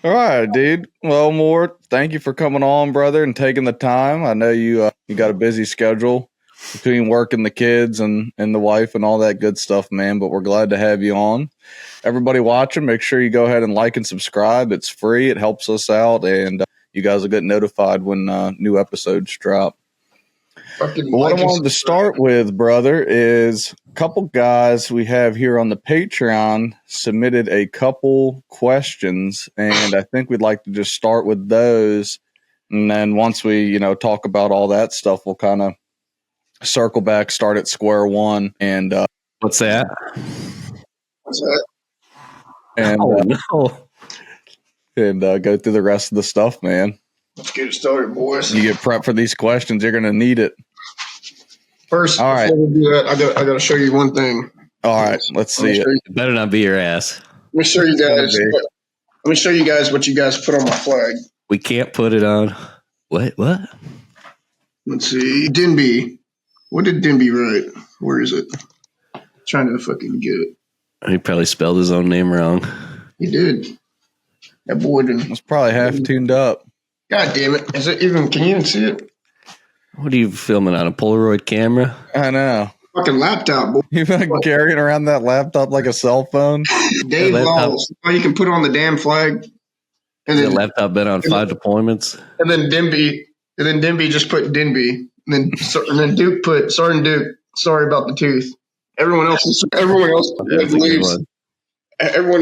All right, dude. Well, Mort, thank you for coming on, brother, and taking the time. I know you got a busy schedule between work and the kids and the wife and all that good stuff, man, but we're glad to have you on. Everybody watching, make sure you go ahead and like and subscribe. It's free. It helps us out, and you guys will get notified when new episodes drop. What I wanted to start with, brother, is a couple guys we have here on the Patreon submitted a couple questions, and I think we'd like to just start with those. And then once we, talk about all that stuff, we'll kind of circle back, start at square one. And what's that? And, and go through the rest of the stuff, man. Let's get it started, boys. You get prepped for these questions. You're going to need it. First, all right. Before we do that, I got to show you one thing. All right, let's see it. It better not be your ass. Let me show you guys. Let me show you guys what you guys put on my flag. We can't put it on. What? Let's see. Denby. What did Denby write? Where is it? I'm trying to fucking get it. He probably spelled his own name wrong. He did. That boy didn't. It's probably half tuned up. God damn it. Is it even, can you even see it? What are you filming on, a Polaroid camera? I know. Fucking laptop, boy. You've been carrying around that laptop like a cell phone? Dave Laws. You can put on the damn flag. And then the laptop been on 5 deployments. And then Denby just put Denby. And then Duke put Sergeant Duke. Sorry about the tooth. Everyone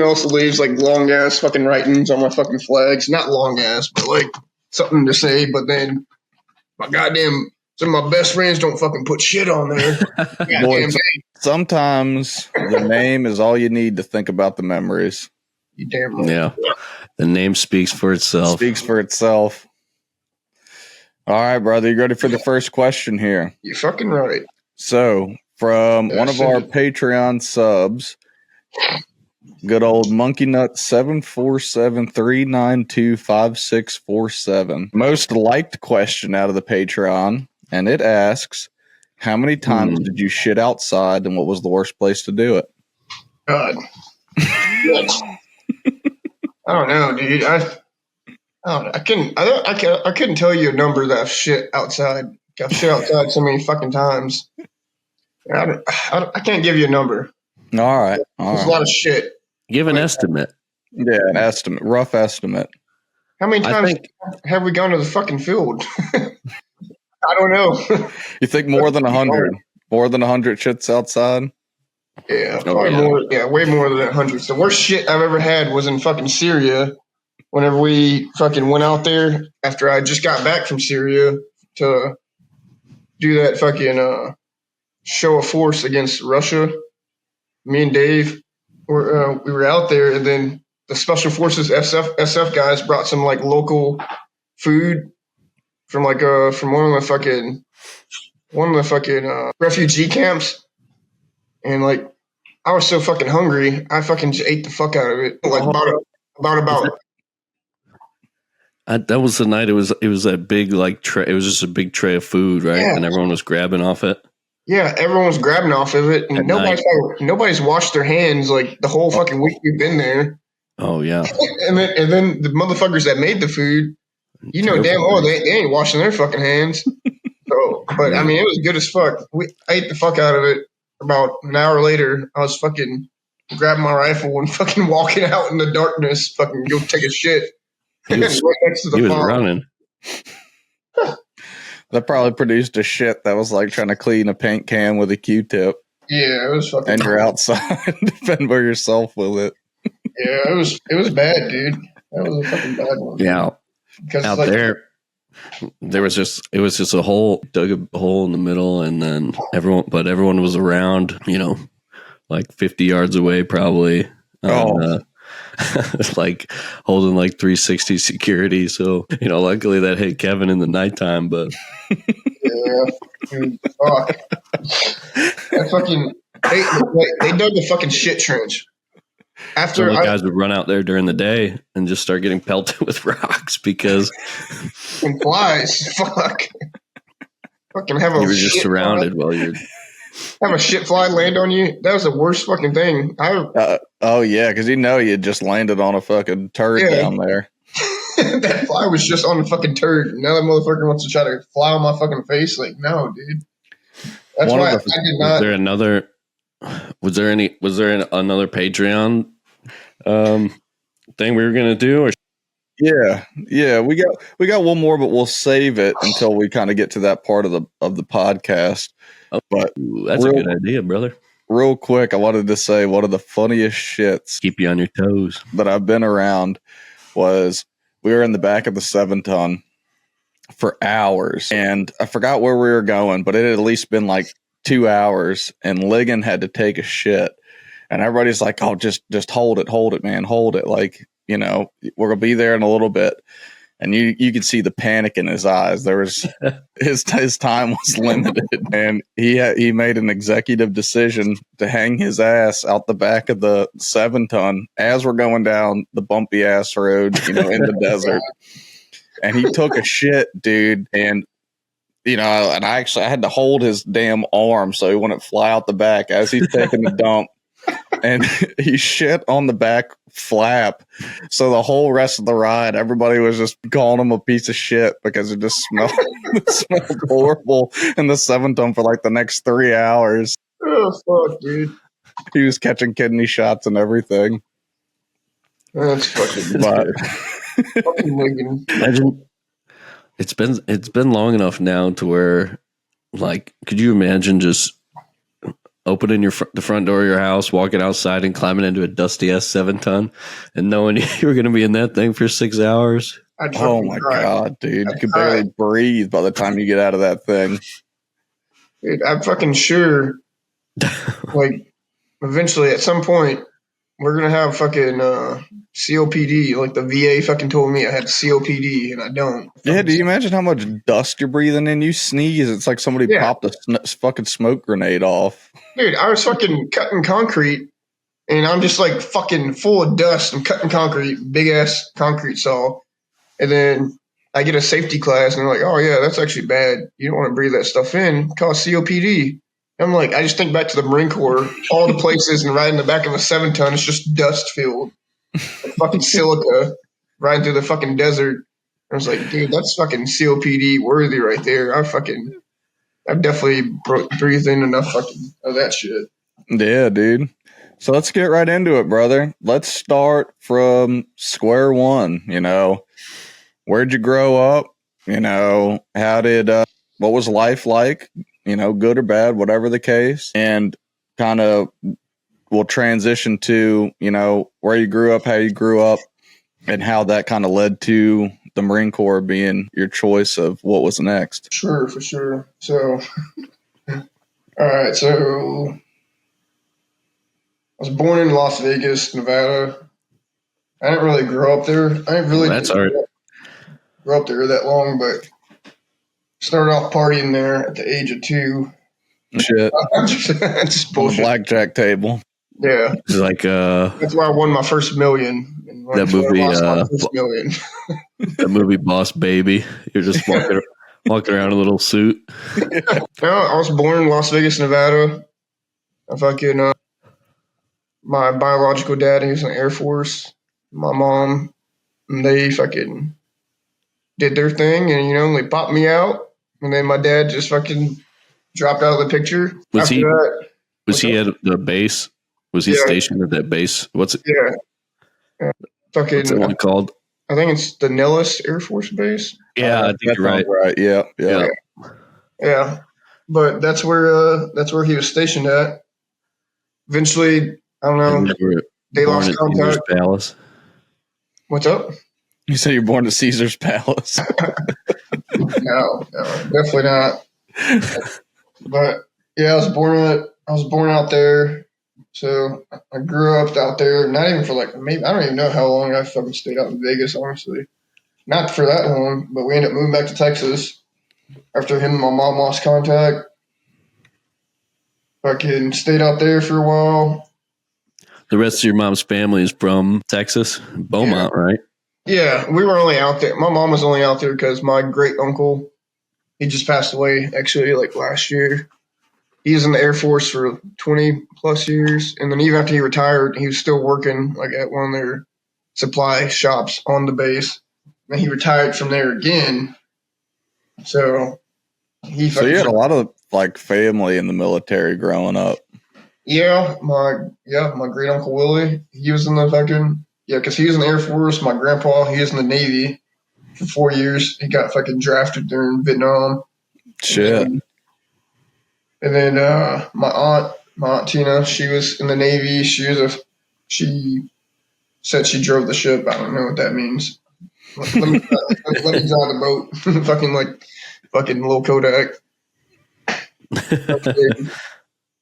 else leaves like long ass fucking writings on my fucking flags. Not long ass, but like something to say. But then my goddamn, some of my best friends don't fucking put shit on there. Boy, sometimes the name is all you need to think about the memories. You damn right. Yeah. The name speaks for itself. All right, brother. You ready for the first question here? You're fucking right. So, from one of our Patreon subs, good old Monkey Nut 747-392-5647. Most liked question out of the Patreon, and it asks, how many times did you shit outside, and what was the worst place to do it? God. I don't know, dude. I don't know. I couldn't tell you a number that I've shit outside. I've shit outside so many fucking times. I can't give you a number. All right. There's a lot of shit. Give an estimate. Yeah, an estimate. Rough estimate. How many times have we gone to the fucking field? I don't know. You think more than 100? More than 100 shits outside? Yeah, probably more. Yeah, way more than 100. The worst shit I've ever had was in fucking Syria. Whenever we fucking went out there after I just got back from Syria to do that fucking show of force against Russia, me and Dave we were out there, and then the Special Forces SF guys brought some like local food from like from one of the fucking refugee camps, and like I was so fucking hungry, I fucking just ate the fuck out of it. Like about. That was the night. It was that big like tray. It was just a big tray of food, right? Yeah. And everyone was grabbing off it. Yeah, everyone was grabbing off of it, and nobody's washed their hands like the whole fucking week we've been there. Oh yeah. and then the motherfuckers that made the food, damn well they ain't washing their fucking hands. So, but I mean, it was good as fuck. I ate the fuck out of it. About an hour later, I was fucking grabbing my rifle and fucking walking out in the darkness, fucking go take a shit. He was running. That probably produced a shit that was like trying to clean a paint can with a Q-tip. Yeah, it was fucking. And you're outside, defend by yourself with it. Yeah, it was bad, dude. That was a fucking bad one. Yeah, out there was just a hole, dug a hole in the middle, and then everyone was around, like 50 yards away, probably. Like holding like 360 security. So, luckily that hit Kevin in the nighttime, but yeah, dude, fuck. That fucking they dug the fucking shit trench. After the guys would run out there during the day and just start getting pelted with rocks because and flies. Fuck. Fucking have a you were just surrounded while you're have a shit fly land on you. That was the worst fucking thing. Oh yeah, because you just landed on a fucking turd down there. That fly was just on the fucking turd. Now that motherfucker wants to try to fly on my fucking face. Like, no, dude. That's why I did not. Was there another? Was there another Patreon thing we were gonna do? Or Yeah, we got one more, but we'll save it until we kind of get to that part of the podcast. But that's a good idea, brother. Real quick, I wanted to say one of the funniest shits keep you on your toes that I've been around was we were in the back of the 7-ton for hours, and I forgot where we were going, but it had at least been like 2 hours, and Ligon had to take a shit, and everybody's like, "Oh, just hold it, man, hold it." Like, you know, we're gonna be there in a little bit. And you could see the panic in his eyes. There was his time was limited, and he made an executive decision to hang his ass out the back of the 7-ton as we're going down the bumpy ass road, you know, in the desert. And he took a shit, dude, and you know, and I had to hold his damn arm so he wouldn't fly out the back as he's taking the dump. And he shit on the back flap. So the whole rest of the ride, everybody was just calling him a piece of shit because it just smelled, horrible in the 7-ton for like the next 3 hours. Oh, fuck, dude. He was catching kidney shots and everything. That's fucking Imagine it's been long enough now to where, like, could you imagine just opening the front door of your house, walking outside, and climbing into a dusty ass 7-ton, and knowing you were going to be in that thing for 6 hours? Oh my god, dude! You could barely breathe by the time you get out of that thing. Dude, I'm fucking sure. Like, eventually, at some point, we're gonna have fucking COPD. Like the VA fucking told me I had COPD, and I don't. Yeah, do you imagine how much dust you're breathing in? You sneeze, it's like somebody popped a fucking smoke grenade off. Dude, I was fucking cutting concrete, and I'm just like fucking full of dust. I'm cutting concrete, big ass concrete saw, and then I get a safety class, and they're like, "Oh yeah, that's actually bad. You don't want to breathe that stuff in. It causes COPD." I'm like, I just think back to the Marine Corps, all the places, and right in the back of a 7-ton, it's just dust filled, like fucking silica, riding through the fucking desert. I was like, dude, that's fucking COPD worthy right there. I've definitely breathed in enough fucking of that shit. Yeah, dude. So let's get right into it, brother. Let's start from square one. You know, where'd you grow up? You know, how did what was life like? You know, good or bad, whatever the case, and kind of we'll transition to, you know, where you grew up, how you grew up, and how that kind of led to the Marine Corps being your choice of what was next. Sure, for sure. So, all right. So, I was born in Las Vegas, Nevada. I didn't really grow up there. I didn't really grow up there that long, but started off partying there at the age of 2. Shit. Just on the blackjack table. Yeah. It's like that's why I won my first million. That movie, that movie Boss Baby. You're just walking around in a little suit. No, I was born in Las Vegas, Nevada. I fucking my biological dad, he was in the Air Force. My mom, and they fucking did their thing, and you know, they popped me out, and then my dad just fucking dropped out of the picture. Was he at the base? Was he stationed at that base? What's it? Yeah. Fucking. What's that one called? I think it's the Nellis Air Force Base. Yeah, I think you're right. Right. Yeah. But that's where he was stationed at. Eventually, I don't know. They lost contact. Palace. What's up? You say you're born to Caesar's Palace. No, definitely not. But yeah, I was born out there. So I grew up out there, not even for like maybe I don't even know how long I fucking stayed out in Vegas, honestly. Not for that long, but we ended up moving back to Texas after him and my mom lost contact. Fucking stayed out there for a while. The rest of your mom's family is from Texas, Beaumont, right? Yeah, we were only out there. My mom was only out there because my great uncle, he just passed away actually like last year. He was in the Air Force for 20 plus years. And then even after he retired, he was still working like at one of their supply shops on the base, and he retired from there again. So he. So you had a lot of like family in the military growing up. Yeah, my great uncle Willie. He was in the fucking because he was in the Air Force. My grandpa, he was in the Navy for 4 years. He got fucking drafted during Vietnam. Shit. And then my aunt Tina, she was in the Navy. She said she drove the ship. I don't know what that means. Let me drive the boat. fucking little Kodak.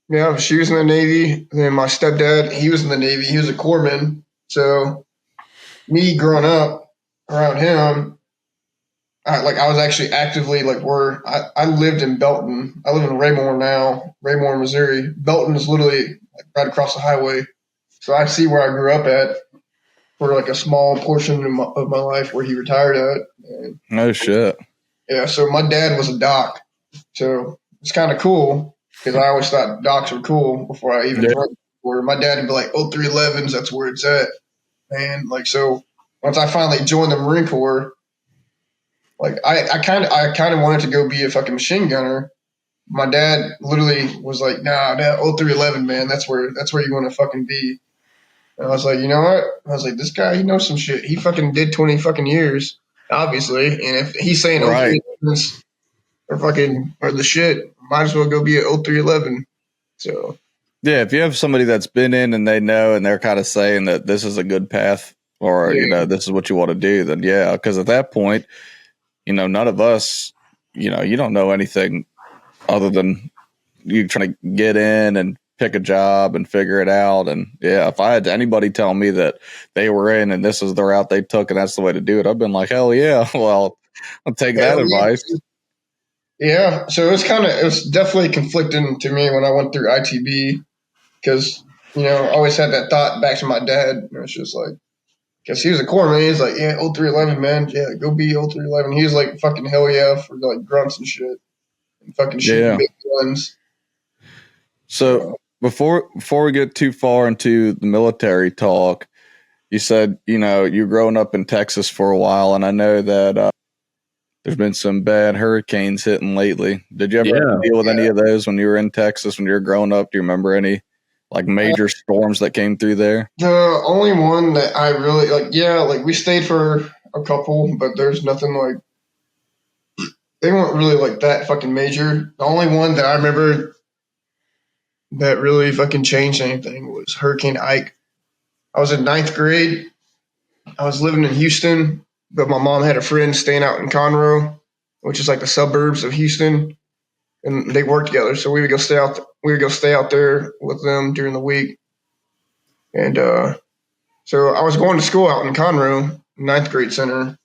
Yeah, she was in the Navy. And then my stepdad, he was in the Navy. He was a corpsman. So me growing up around him, I was actually actively where I lived in Belton. I live in Raymore now, Raymore, Missouri. Belton is literally right across the highway. So I see where I grew up at for a small portion of my life where he retired at. And, No shit. Yeah, so my dad was a doc. So it's kind of cool because I always thought docs were cool before I even joined. Where my dad would be like, 0311s, that's where it's at. And so once I finally joined the Marine Corps, I kind of wanted to go be a fucking machine gunner. My dad literally was like, "Nah, 0311, man, that's where you want to fucking be." And I was like, you know what? I was like, this guy, he knows some shit. He fucking did 20 fucking years, obviously. And if he's saying 0311s or the shit, might as well go be at 0311. So yeah, if you have somebody that's been in and they know and they're kind of saying that this is a good path or this is what you want to do, then yeah, because at that point, none of us, you don't know anything other than you trying to get in and pick a job and figure it out. And yeah, if I had anybody tell me that they were in and this is the route they took and that's the way to do it, I've been like, hell yeah, well, I'll take that advice. Yeah, so it was definitely conflicting to me when I went through ITB because I always had that thought back to my dad. And it's just like, because he was a corpsman, he's like, yeah, 0311, man, yeah, go be 0311. He was like, fucking hell yeah for grunts and shit and fucking shooting big guns. So before we get too far into the military talk, you said you're growing up in Texas for a while, and I know that there's been some bad hurricanes hitting lately. Did you ever deal with any of those when you were in Texas when you were growing up? Do you remember any major storms that came through there? The only one that I really we stayed for a couple, but there's nothing they weren't really that fucking major. The only one that I remember that really fucking changed anything was Hurricane Ike. I was in 9th grade. I was living in Houston, but my mom had a friend staying out in Conroe, which is the suburbs of Houston, and they worked together. So we would go stay out. We would go stay out there with them during the week, and so I was going to school out in Conroe, 9th grade center.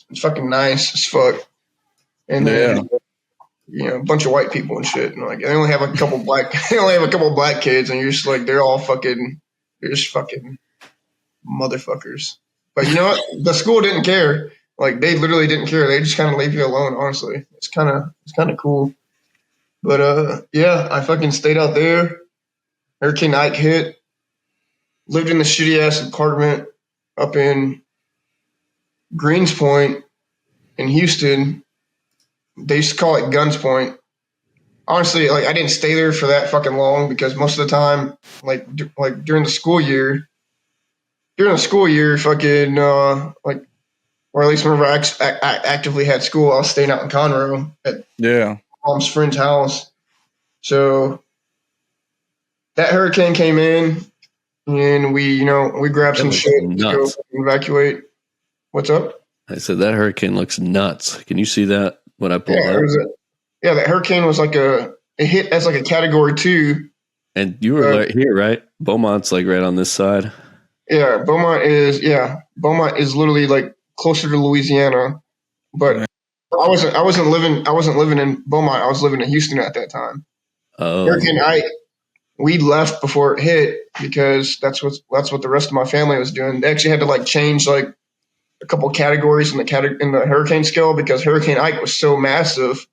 It's fucking nice as fuck, and then a bunch of white people and shit, and they only have a couple black. They only have a couple black kids, and you're just they're all fucking. They're just fucking motherfuckers. But you know what? The school didn't care. They literally didn't care. They just kind of leave you alone. Honestly, it's kind of cool. But yeah, I fucking stayed out there. Hurricane Ike hit. Lived in the shitty ass apartment up in Greens Point in Houston. They used to call it Guns Point. Honestly, I didn't stay there for that fucking long because most of the time, during the school year, fucking or at least whenever I actively had school, I was staying out in Conroe at mom's friend's house. So that hurricane came in, and we grabbed some shit to go evacuate. What's up? I said that hurricane looks nuts. Can you see that when I pulled up? That hurricane was it hit as a category 2. And you were here, right? Beaumont's right on this side. Yeah, Beaumont is literally closer to Louisiana, but I wasn't living in Beaumont. I was living in Houston at that time. Oh, Hurricane Ike, we left before it hit because that's what the rest of my family was doing. They actually had to change a couple categories in the hurricane scale because Hurricane Ike was so massive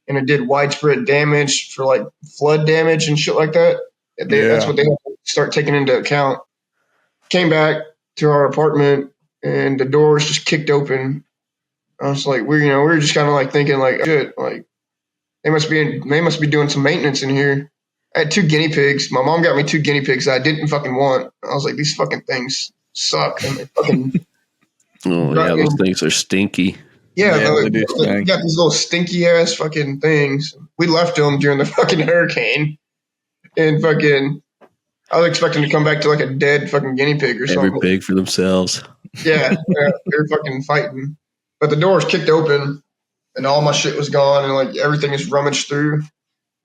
and it did widespread damage for flood damage and shit like that. That's what they had to start taking into account. Came back to our apartment and the doors just kicked open I was like, we were just kind of like thinking like, shit, like they must be doing some maintenance in here. I had 2 guinea pigs. My mom got me 2 guinea pigs that I didn't fucking want. I was like, these fucking things suck, and they fucking. Oh yeah, those things are stinky. Yeah, they do they stink. got these little stinky ass fucking things. We left them during the fucking hurricane, and fucking. I was expecting to come back to like a dead fucking guinea pig or something. Every pig for themselves. Yeah, they're fucking fighting. But the door was kicked open, and all my shit was gone, and like everything is rummaged through.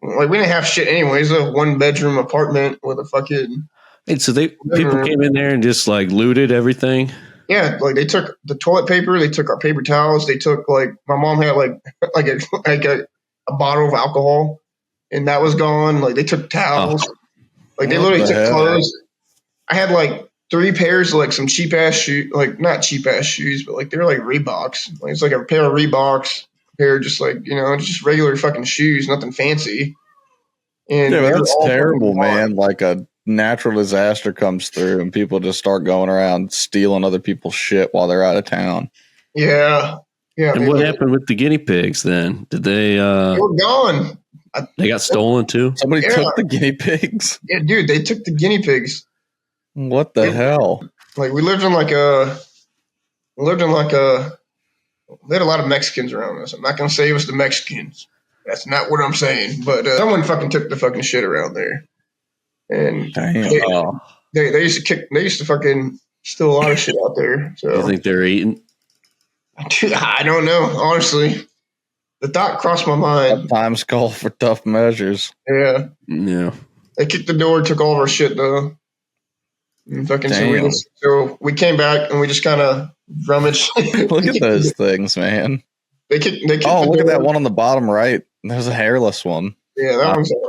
Like we didn't have shit anyways. A 1-bedroom apartment with a fucking. And so people came in there and just like looted everything. Yeah, like they took the toilet paper, they took our paper towels, they took like my mom had like a bottle of alcohol, and that was gone. Like they took towels, like they literally took clothes. I had like 3 pairs of like some cheap ass shoes, like not cheap ass shoes, but like they were like Reeboks. Like it's like a pair of Reeboks, a pair of just like just regular fucking shoes, nothing fancy. And yeah, that's terrible, man. Like a natural disaster comes through and people just start going around stealing other people's shit while they're out of town. Yeah. And what happened with the guinea pigs then? Did they? They were gone. They got stolen too. Somebody took the guinea pigs. Yeah, dude, they took the guinea pigs. What the hell? Like we had a lot of Mexicans around us. I'm not gonna say it was the Mexicans. That's not what I'm saying. But someone fucking took the fucking shit around there. And they used to fucking steal a lot of shit out there. So you think they're eating? Dude, I don't know, honestly. The thought crossed my mind. Times call for tough measures. Yeah. They kicked the door, took all of our shit though. And fucking so we came back and we just kind of rummaged. Look at those things, man. They kicked look at that one on the bottom right. There's a hairless one. Yeah, that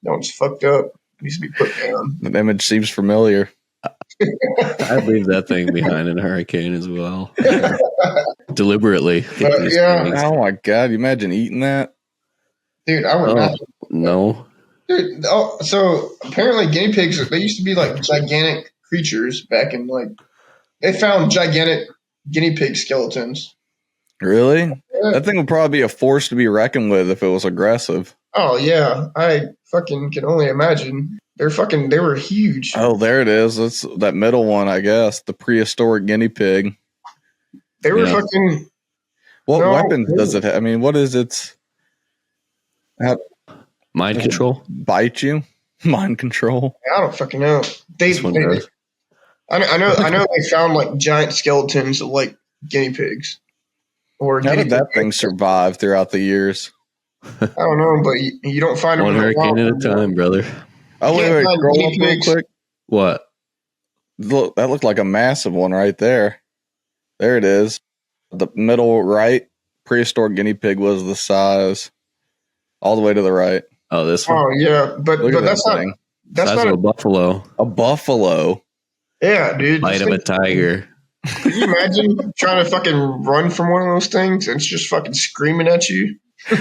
one's fucked up. Needs to be put down. The image seems familiar. I'd leave that thing behind in a hurricane as well. Deliberately. Oh my god, you imagine eating that? Dude, I would not. No. Dude, so apparently guinea pigs, they used to be like gigantic creatures back in they found gigantic guinea pig skeletons. Really? Yeah. That thing would probably be a force to be reckoned with if it was aggressive. Oh yeah, I fucking can only imagine. They were huge. Oh, there it is. That's that middle one, I guess. The prehistoric guinea pig. They were fucking. What weapons does it have? I mean, what is its? Mind control? Bite you? Mind control? I don't fucking know. I know they found like giant skeletons of like guinea pigs. How did that thing survive throughout the years? I don't know, but you don't find them. One hurricane at a time, brother. Oh, wait, scroll up real quick. What? Look, that looked like a massive one right there. There it is. The middle right, prehistoric guinea pig was the size. All the way to the right. Oh, this one? Oh, yeah. But that's not... That's size not of a buffalo. A buffalo? Yeah, dude. Bite of a tiger. Can you imagine trying to fucking run from one of those things and it's just fucking screaming at you? Dude,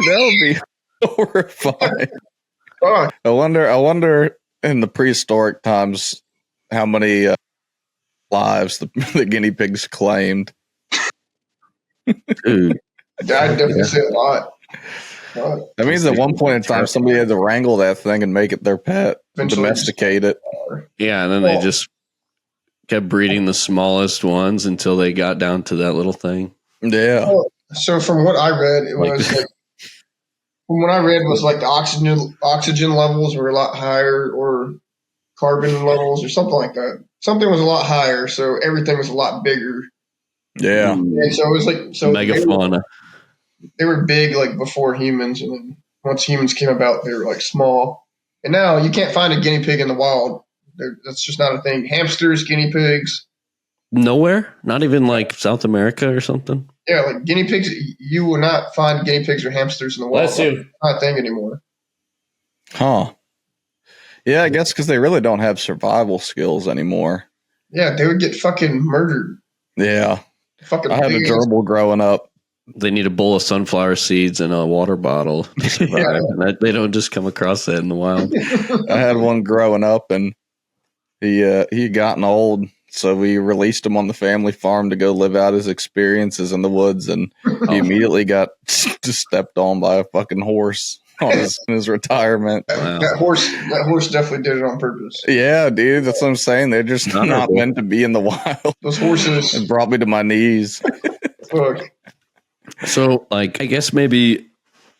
that would be horrifying. Oh. I wonder in the prehistoric times how many lives the guinea pigs claimed. Dude. I'd definitely say a lot. That means at one point in time somebody had to wrangle that thing and make it their pet, domesticate it. Yeah, and then they just kept breeding the smallest ones until they got down to that little thing. Yeah. So from what I read, it was from what I read was like the oxygen levels were a lot higher, or carbon levels, or something like that. Something was a lot higher, so everything was a lot bigger. Yeah. And so it was like megafauna. They were big like before humans, and then once humans came about, they were like small. And now you can't find a guinea pig in the wild. That's just not a thing. Hamsters, guinea pigs. Nowhere? Not even like South America or something? Yeah, like guinea pigs. You will not find guinea pigs or hamsters in the wild. It's not a thing anymore. Huh. Yeah, I guess because they really don't have survival skills anymore. Yeah, they would get fucking murdered. Yeah. Fucking I had a gerbil growing up. They need a bowl of sunflower seeds and a water bottle to survive. Yeah. They don't just come across that in the wild. I had one growing up, and he had gotten old, So we released him on the family farm to go live out his experiences in the woods, and he immediately got just stepped on by a fucking horse on his retirement. Wow. That horse definitely did it on purpose. Yeah, dude, that's what I'm saying. They're just not meant to be in the wild. Those horses. It brought me to my knees. Fuck. So, like, I guess maybe,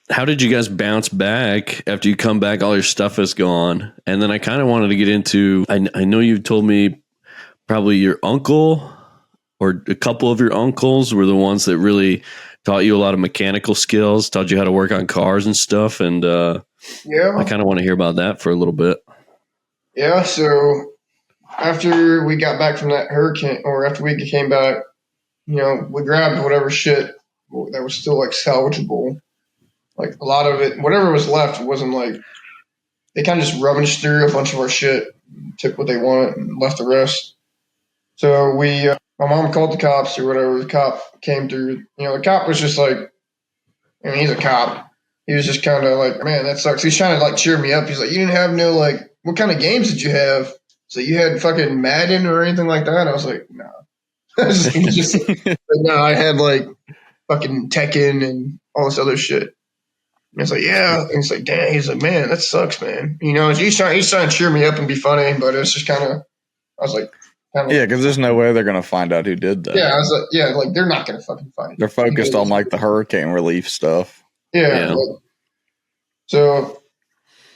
how did you guys bounce back after you come back? All your stuff is gone. And then I kind of wanted to get into, I know you told me probably your uncle or a couple of your uncles were the ones that really taught you a lot of mechanical skills, taught you how to work on cars and stuff. And yeah, I kind of want to hear about that for a little bit. Yeah, so after we got back from that hurricane, or after we came back, we grabbed whatever shit that was still like salvageable. Like a lot of it, whatever was left, wasn't like, they kind of just rummaged through a bunch of our shit, took what they wanted, and left the rest. So my mom called the cops or whatever. The cop came through. The cop was just like, I mean, he's a cop. He was just kind of like, man, that sucks. He's trying to like cheer me up. He's like, you didn't have no like, what kind of games did you have? So you had fucking Madden or anything like that? I was like, no. No, I had like fucking Tekken and all this other shit. And it's like, yeah. And he's like, damn. He's like, man, that sucks, man. He's trying to cheer me up and be funny, but it's just kind of, I was like, yeah, because there's no way they're gonna find out who did that. Yeah, I was like, yeah, like they're not gonna fucking find it. They're focused on like the hurricane relief stuff. Yeah. Like, so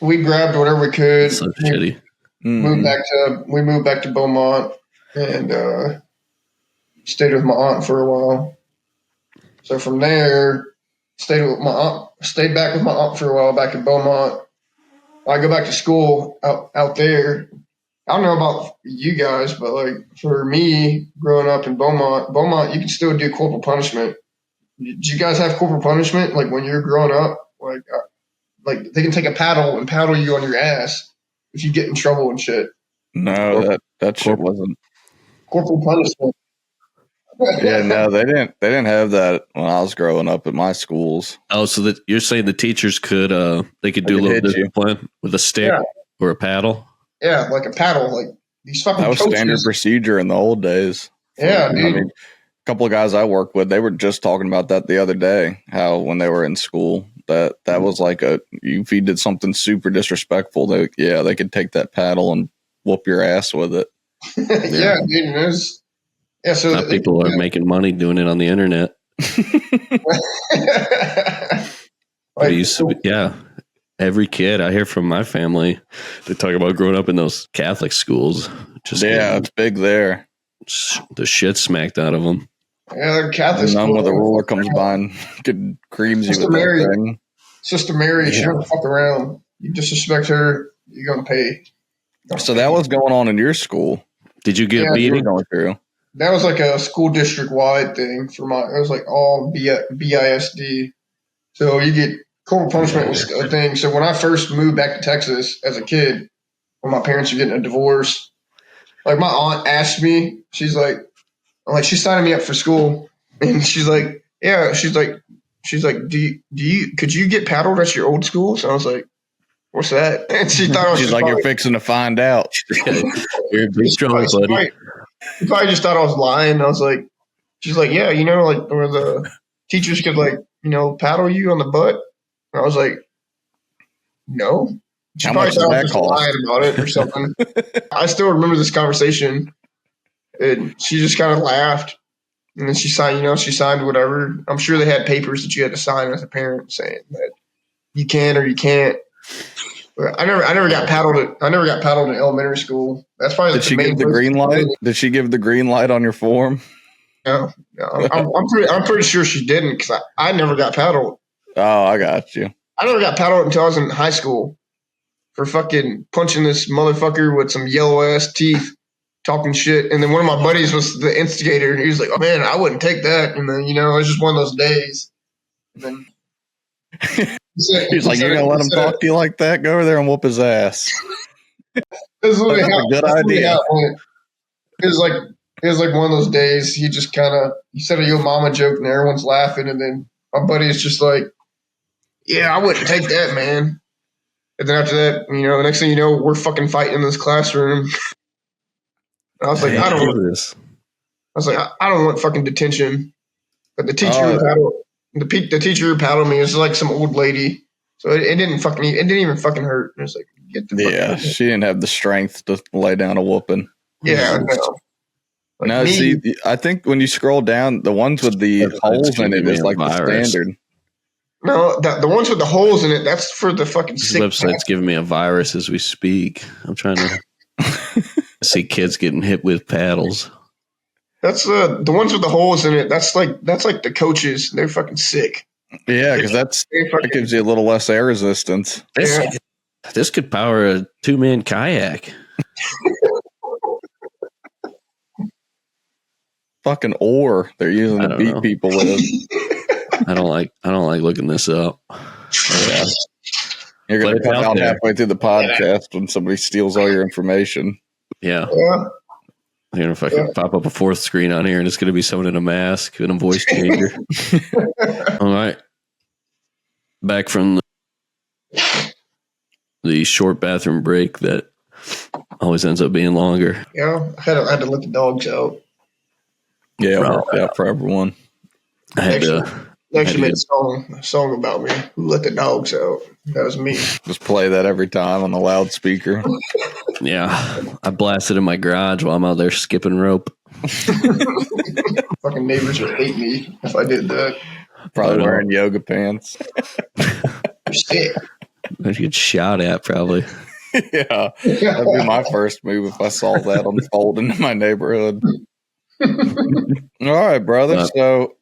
we grabbed whatever we could. That's so shitty. We moved back to Beaumont and stayed with my aunt for a while. So from there, stayed back with my aunt for a while back in Beaumont. I go back to school out there. I don't know about you guys, but like for me, growing up in Beaumont, you can still do corporal punishment. Did you guys have corporal punishment? Like when you're growing up, like they can take a paddle and paddle you on your ass if you get in trouble and shit. No, that shit wasn't corporal punishment. Yeah, no, they didn't have that when I was growing up at my schools. Oh, so that you're saying the teachers could they could do a little discipline with a stick or a paddle? Yeah, like a paddle, like these fucking. That was coaches. Standard procedure in the old days. Yeah, dude. I mean, a couple of guys I worked with, they were just talking about that the other day. How when they were in school, that was like if you did something super disrespectful, they could take that paddle and whoop your ass with it. Yeah, dude. It was, so now people are making money doing it on the internet. Every kid I hear from my family, they talk about growing up in those Catholic schools. It's big there. The shit smacked out of them. Yeah, they're Catholic. None with a ruler comes by and creams you with that thing. Sister Mary, she don't fuck around. You disrespect her, you're gonna pay. So that was going on in your school. Did you get a beating going through? That was like a school district wide thing it was like all BISD. So you get corporal punishment was a thing. So when I first moved back to Texas as a kid, when my parents were getting a divorce, like my aunt asked me, she's like she's signing me up for school, and she's like, could you get paddled at your old school? So I was like, what's that? And she thought I was she's like, you're fixing to find out. You're big trouble, buddy. She probably just thought I was lying. I was like, she's like, yeah, like where the teachers could like, paddle you on the butt. And I was like, no. She How probably much thought does I was that cost? lying about it or something. I still remember this conversation, and she just kind of laughed. And then she signed whatever. I'm sure they had papers that you had to sign as a parent saying that you can or you can't. But I never got paddled in elementary school. That's probably Did she give the green light? Did she give the green light on your form? No. I'm pretty sure she didn't because I never got paddled. Oh, I got you. I never got paddled until I was in high school for fucking punching this motherfucker with some yellow ass teeth, talking shit. And then one of my buddies was the instigator. He was like, "Oh man, I wouldn't take that." And then it was just one of those days. And then he's like, "You're gonna let him talk to you like that? Go over there and whoop his ass." That's a good idea. It was like one of those days. He just he said a yo mama joke and everyone's laughing, and then my buddy is just like, "Yeah, I wouldn't take that, man." And then after that, next thing you know, we're fucking fighting in this classroom. And I was like, I don't want this. I was like, I don't want fucking detention. But the teacher who paddled, the teacher who paddled me was like some old lady. So it didn't even fucking hurt. It was like, get the fuck out. She didn't have the strength to lay down a whooping. Yeah, no. Like no, see, I think when you scroll down, the ones with the holes in it is like the standard. No, the ones with the holes in it, that's for the fucking sick. This website's giving me a virus as we speak. I'm trying to see kids getting hit with paddles. That's the ones with the holes in it. That's like the coaches. They're fucking sick. Yeah, because that gives you a little less air resistance. This could power a 2-man kayak. Fucking oar they're using to beat people with. I don't like looking this up. Yeah. You're gonna come out halfway through the podcast when somebody steals all your information. Yeah. I'm gonna fucking pop up a fourth screen on here and it's gonna be someone in a mask and a voice changer. All right. Back from the short bathroom break that always ends up being longer. Yeah, I had to let the dogs out. Yeah, it worked out for everyone. I had to actually made a song about me. Who let the dogs out? That was me. Just play that every time on the loudspeaker. Yeah, I blasted in my garage while I'm out there skipping rope. Fucking neighbors would hate me if I did that. Probably wearing yoga pants. Shit. I'd get shot at probably. Yeah, that'd be my first move if I saw that unfold in my neighborhood. All right, brother. So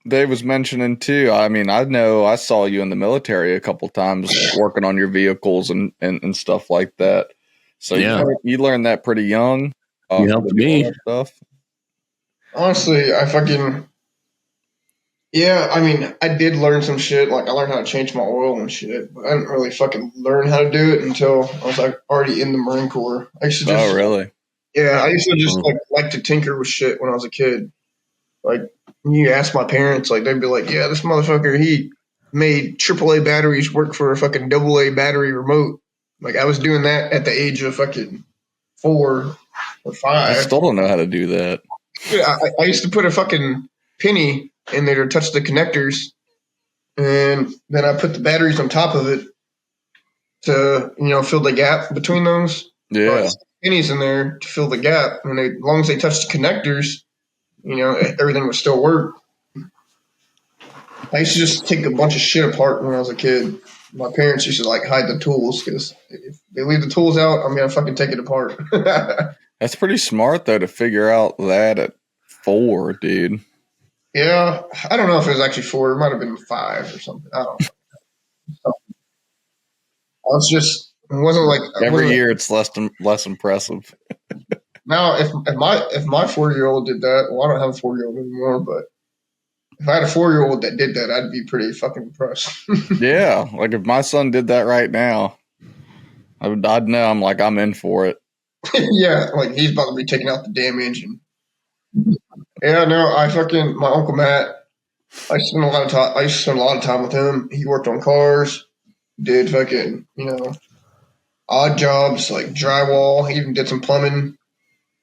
Dave was mentioning too. I mean, I know I saw you in the military a couple times working on your vehicles and stuff like that. So you learned that pretty young. You helped me. Stuff. Honestly, I mean, I did learn some shit. Like I learned how to change my oil and shit, but I didn't really fucking learn how to do it until I was like already in the Marine Corps. I used to just, oh, really? Yeah, I used to just like to tinker with shit when I was a kid. Like, when you ask my parents, like, they'd be like, yeah, this motherfucker, he made AAA batteries work for a fucking AA battery remote. Like, I was doing that at the age of fucking 4 or 5. I still don't know how to do that. I used to put a fucking penny in there to touch the connectors, and then I put the batteries on top of it to, fill the gap between those. Yeah. Pennies in there to fill the gap, and as long as they touched the connectors, everything would still work. I used to just take a bunch of shit apart when I was a kid. My parents used to hide the tools because if they leave the tools out, I'm gonna fucking take it apart. That's pretty smart though to figure out that at 4, dude. Yeah, I don't know if it was actually 4. It might have been 5 or something. I don't know. It wasn't like every year it's less impressive. Now, if my 4-year-old did that, well, I don't have a 4-year-old anymore, but if I had a 4-year-old that did that, I'd be pretty fucking impressed. Yeah, like if my son did that right now, I'd know. I'm in for it. Yeah, like he's about to be taking out the damn engine. Yeah, no, my Uncle Matt, I used to spend a lot of time with him. He worked on cars, did fucking, odd jobs like drywall. He even did some plumbing,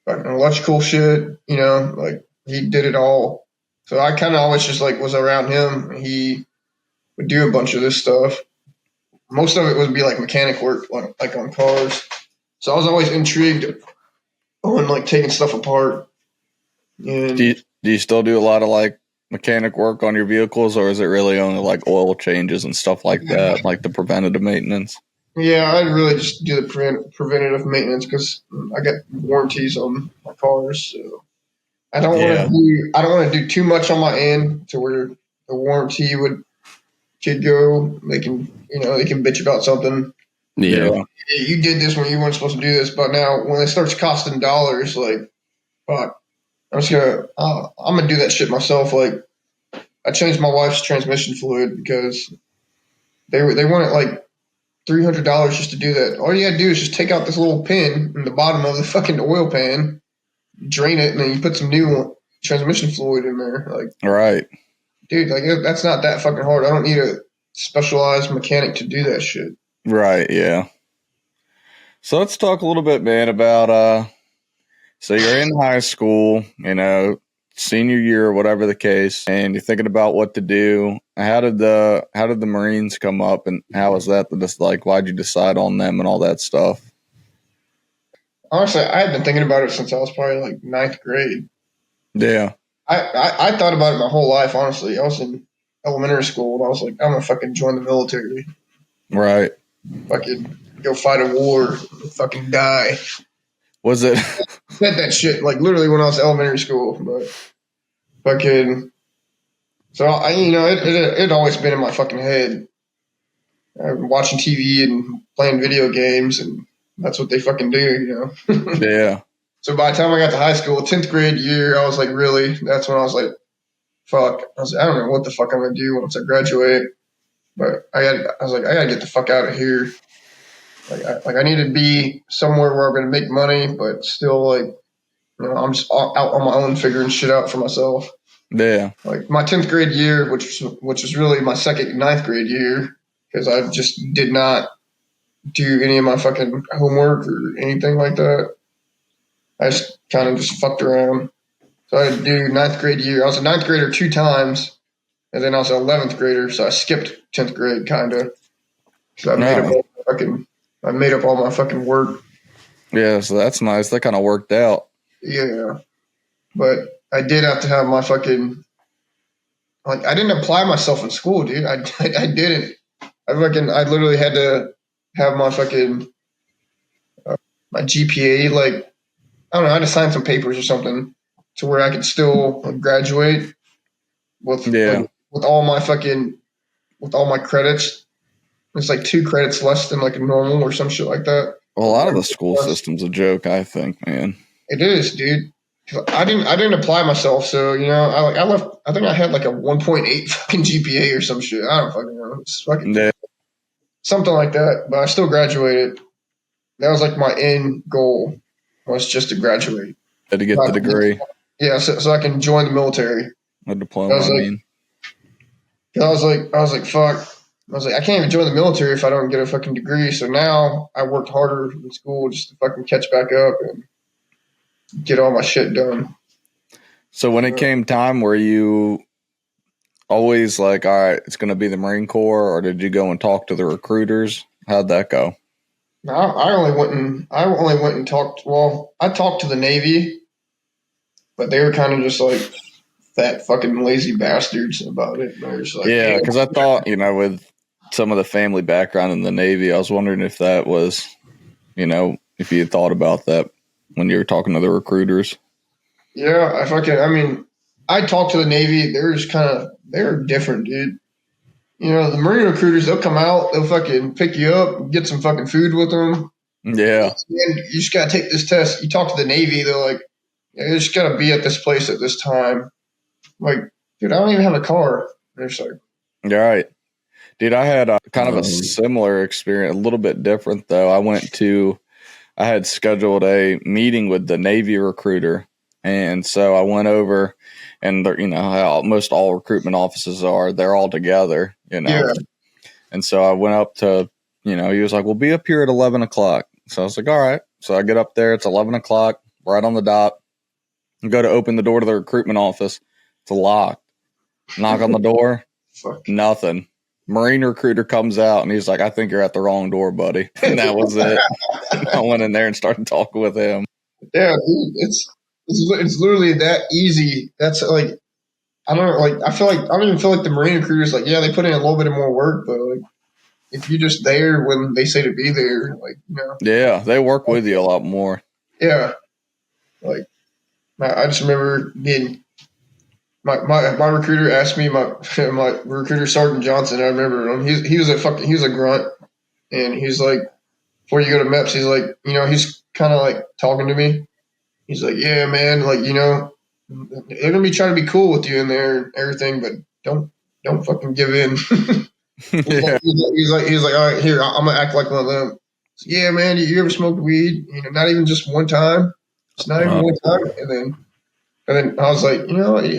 fucking electrical shit, like he did it all. So I kind of always just was around him. He would do a bunch of this stuff. Most of it would be like mechanic work, like on cars. So I was always intrigued on taking stuff apart. And do you still do a lot of mechanic work on your vehicles, or is it really only oil changes and stuff like that, like the preventative maintenance? Yeah, I really just do the preventative maintenance because I got warranties on my cars. So I don't want to do too much on my end to where the warranty could go. They can bitch about something. Yeah. You did this when you weren't supposed to do this, but now when it starts costing dollars, fuck, I'm gonna do that shit myself. I changed my wife's transmission fluid because they wanted $300 just to do that. All you gotta do is just take out this little pin in the bottom of the fucking oil pan, drain it, and then you put some new transmission fluid in there. Right, dude, that's not that fucking hard. I don't need a specialized mechanic to do that shit. Right, yeah. So let's talk a little bit, man, about So you're in high school, senior year or whatever the case, and you're thinking about what to do. How did the Marines come up, and how was that? Just like, why'd you decide on them and all that stuff? Honestly, I had been thinking about it since I was probably like ninth grade. Yeah. I thought about it my whole life, honestly. I was in elementary school and I was like, I'm gonna fucking join the military. Right. Fucking go fight a war, fucking die. Was it? Said that shit like literally when I was in elementary school, but fucking. So it always been in my fucking head. I'm watching TV and playing video games, and that's what they fucking do, Yeah. So by the time I got to high school, 10th grade year, I was like, really? That's when I was like, fuck. I don't know what the fuck I'm gonna do once I graduate. But I was like, I gotta get the fuck out of here. I need to be somewhere where I'm gonna make money, but still like, I'm just out on my own figuring shit out for myself. Yeah. Like my 10th grade year, which was really my second ninth grade year, because I just did not do any of my fucking homework or anything like that. I just kind of just fucked around. So I had to do ninth grade year. I was a ninth grader 2 times, and then I was an 11th grader, so I skipped 10th grade kind of. So I made up all my fucking work. Yeah, so that's nice. That kind of worked out. Yeah, but I did have to have my fucking. Like I didn't apply myself in school, dude. I didn't. I literally had to have my fucking my GPA. Like I don't know, I had to sign some papers or something to where I could still graduate with with all my credits. It's like 2 credits less than like a normal or some shit like that. Well, a lot of the school system's a joke, I think, man. It is, dude. I didn't apply myself, so I left. I think I had like a 1.8 fucking GPA or some shit. I don't fucking know. It's fucking something like that. But I still graduated. That was like my end goal, was just to graduate. Had to get the degree. Yeah, so I can join the military. A diploma, I mean. I was like, fuck. I was like, I can't even join the military if I don't get a fucking degree. So now I worked harder in school just to fucking catch back up and get all my shit done. So when it came time, were you always like, all right, it's going to be the Marine Corps, or did you go and talk to the recruiters? How'd that go? No, I only went and talked. Well, I talked to the Navy, but they were kind of just like fat fucking lazy bastards about it. Like, yeah, because I thought, with some of the family background in the Navy, I was wondering if that was, if you had thought about that when you were talking to the recruiters. Yeah, I talked to the Navy. They're different, dude. The Marine recruiters, they'll come out, they'll fucking pick you up, get some fucking food with them. Yeah. And you just got to take this test. You talk to the Navy, they're like, you just got to be at this place at this time. I'm like, dude, I don't even have a car. They're just like, you're right. Dude, I had kind of a similar experience, a little bit different, though. I had scheduled a meeting with the Navy recruiter. And so I went over, and how most all recruitment offices are, they're all together, Yeah. And so I went up to, he was like, we'll be up here at 11 o'clock. So I was like, all right. So I get up there. It's 11 o'clock, right on the dot. I go to open the door to the recruitment office. It's locked. Knock on the door. Nothing. Marine recruiter comes out, and he's like, I think you're at the wrong door, buddy. And that was it. I went in there and started talking with him. Yeah, dude, it's literally that easy. That's like, I don't know, like I don't even feel like the Marine recruiters, like, yeah, they put in a little bit more work, but like if you're just there when they say to be there, like, yeah, they work with you a lot more. Yeah, like I just remember being my recruiter asked me, my recruiter Sergeant Johnson. I remember him. He was a grunt, and he's like, before you go to MEPS, he's like, he's kind of like talking to me. He's like, yeah, man, like, they're gonna be trying to be cool with you in there and everything, but don't fucking give in. Yeah. He's like, all right, here, I'm gonna act like one of them. So, yeah, man, you ever smoked weed? Not even just one time. It's not even one time. And then I was like,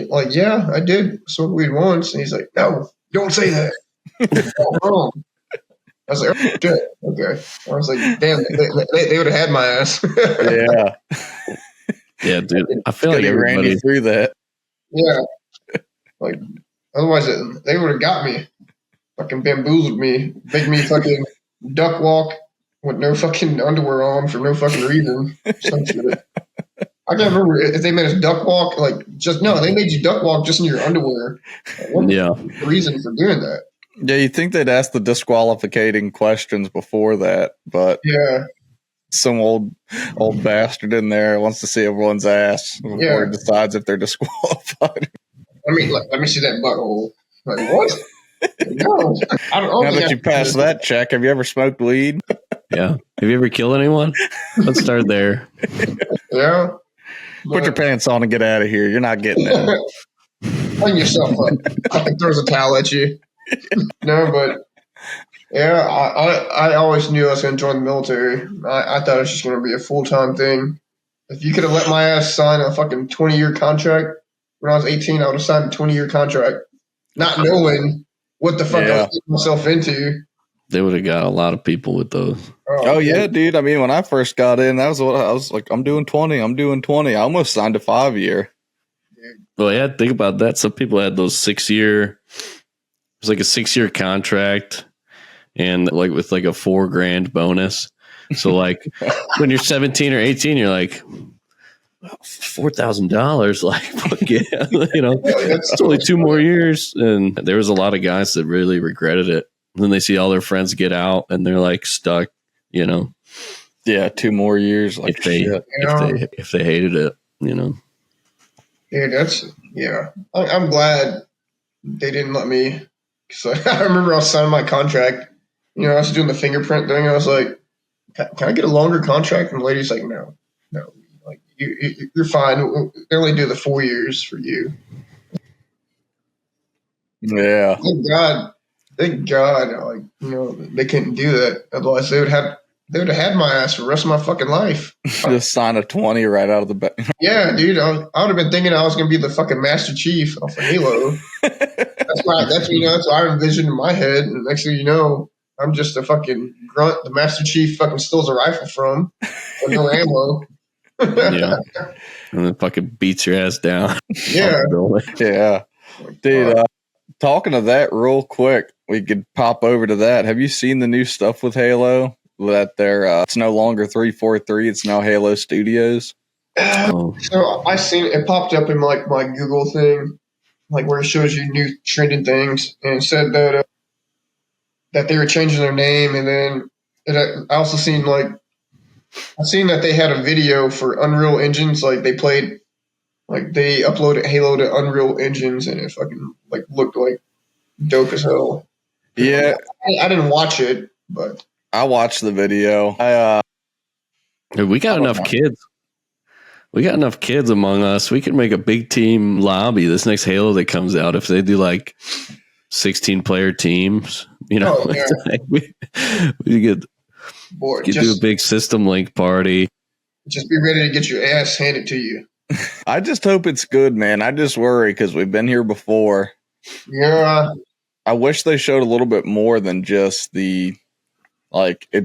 like, yeah, I did smoke weed once. And he's like, no, don't say that. Oh, wrong. I was like, oh, shit. Okay. I was like, damn, they would have had my ass. Yeah. Yeah, dude. I feel It's like gonna ran everybody. you through that. Yeah, like otherwise they would have got me, fucking bamboozled me, make me fucking duck walk with no fucking underwear on for no fucking reason. Some shit. I can't remember if they made us duck walk. Like just no, they made you duck walk just in your underwear. What Yeah. was the reason for doing that? Yeah, you think they'd ask the disqualifying questions before that, but Yeah, some old bastard in there wants to see everyone's ass before yeah. he decides if they're disqualified. Let me see that butthole. Like what? No, I don't Now think that you passed that check, have you ever smoked weed? Yeah. Have you ever killed anyone? Let's start there. Yeah. Put your pants on and get out of here. You're not getting in. Clean yourself up. Throws a towel at you. No, but yeah, I always knew I was going to join the military. I thought it was just going to be a full-time thing. If you could have let my ass sign a fucking 20-year contract when I was 18, I would have signed a 20-year contract, not knowing what the fuck I was getting myself into. They would have got a lot of people with those. Oh yeah, dude. I mean, when I first got in, that was what I was like. I'm doing 20. I'm doing 20. I almost signed a 5-year. Well, yeah, think about that. Some people had those 6-year. It was like a 6-year contract, and like with like a $4,000 bonus. So like when you're 17 or 18, you're like $4,000. Like fuck yeah, it's only 2 more years. And there was a lot of guys that really regretted it. And then they see all their friends get out, and they're like stuck. Yeah, 2 more years. Like if they hated it, Yeah, I'm glad they didn't let me. So I remember I was signing my contract. I was doing the fingerprint thing. I was like, "Can I get a longer contract?" And the lady's like, "No, like you're fine. They only do the 4 years for you." Yeah. Thank God. Like they couldn't do that. Otherwise, they would have had my ass for the rest of my fucking life. Just sign a 20 right out of the back. Yeah, dude. I would have been thinking I was gonna be the fucking Master Chief off of Halo. That's what I envisioned in my head. And next thing you know, I'm just a fucking grunt the Master Chief fucking steals a rifle from with no ammo. Yeah. And then fucking beats your ass down. Yeah. Yeah. Dude, talking to that real quick, we could pop over to that. Have you seen the new stuff with Halo? That it's no longer 343, it's now Halo Studios. So I seen it popped up in like my Google thing, like where it shows you new trending things, and it said that they were changing their name, and then I also seen that they had a video for Unreal Engines, like they uploaded Halo to Unreal Engines, and it fucking like looked like dope as hell. Yeah, I didn't watch it, but I watched the video. We got enough kids. We got enough kids among us. We could make a big team lobby this next Halo that comes out. If they do like 16-player teams, we could do a big System Link party. Just be ready to get your ass handed to you. I just hope it's good, man. I just worry because we've been here before. Yeah. I wish they showed a little bit more than just it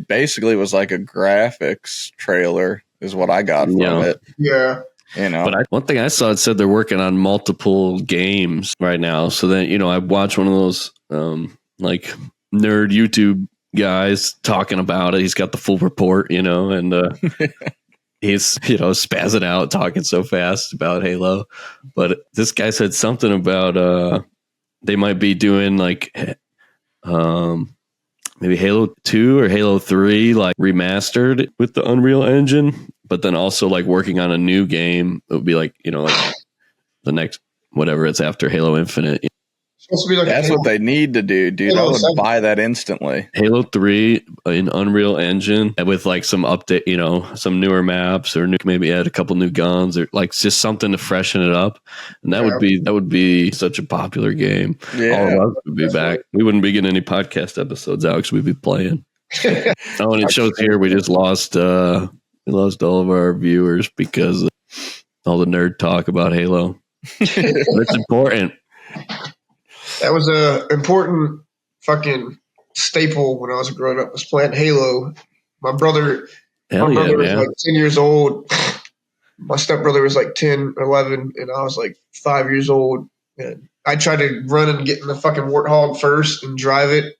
basically was like a graphics trailer is what I got from it. Yeah. But one thing I saw, it said they're working on multiple games right now. So then, I watched one of those like nerd YouTube guys talking about it. He's got the full report, and he's, spazzing out, talking so fast about Halo. But this guy said something about they might be doing like maybe Halo 2 or Halo 3 like remastered with the Unreal Engine, but then also like working on a new game. It would be like, like the next whatever it's after Halo Infinite. That's what they need to do, dude. I would buy that instantly. Halo 3 in Unreal Engine with like some update, some newer maps or maybe add a couple new guns or like just something to freshen it up. And that would be such a popular game. Yeah. All of us would be back. We wouldn't be getting any podcast episodes out because we'd be playing. And it shows here we just lost all of our viewers because of all the nerd talk about Halo. But it's important. That was a important fucking staple when I was growing up, was playing Halo. My brother was like 10 years old. my stepbrother was like 10, 11, and I was like 5 years old. And I tried to run and get in the fucking Warthog first and drive it.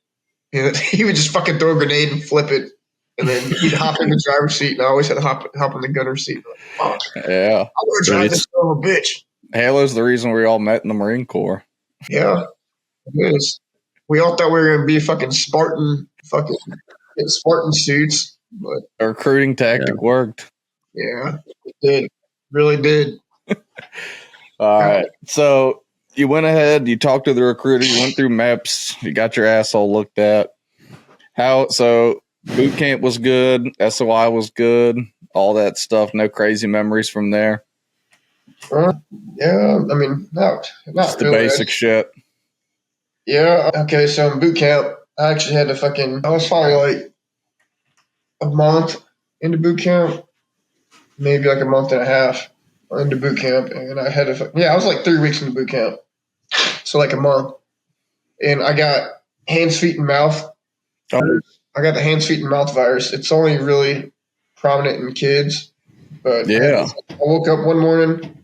And he would just fucking throw a grenade and flip it. And then he'd hop in the driver's seat, and I always had to hop in the gunner's seat. Like, fuck. Yeah. I want to drive this son of a bitch. Halo's the reason we all met in the Marine Corps. Yeah, it is. We all thought we were going to be fucking Spartan suits. But the recruiting tactic worked. Yeah, it did. Really did. All right. So you went ahead, you talked to the recruiter, you went through MEPS, you got your asshole looked at. So boot camp was good, SOI was good, all that stuff. No crazy memories from there. Yeah, I mean, not just really. The basic shit. Yeah. Okay. So in boot camp, I actually had to I was probably like a month into boot camp, maybe like a month and a half into boot camp, and I had to. Yeah, I was like 3 weeks into boot camp, so like a month, and I got hands, feet, and mouth. Oh. I got the hands, feet, and mouth virus. It's only really prominent in kids, but yeah. I woke up one morning.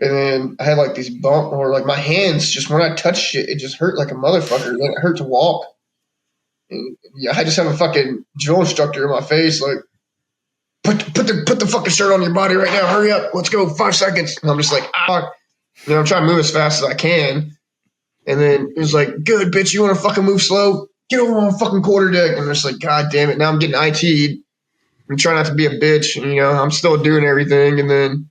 And then I had like these bump or like my hands just when I touched shit, it just hurt like a motherfucker. Then it hurt to walk. And yeah, I just have a fucking drill instructor in my face, like, put the fucking shirt on your body right now. Hurry up. Let's go. 5 seconds. And I'm just like, ah. You know, I'm trying to move as fast as I can. And then it was like, good, bitch, you want to fucking move slow? Get over on fucking quarter deck. And I'm just like, God damn it. Now I'm getting IT'd. I'm trying not to be a bitch. And, you know, I'm still doing everything. And then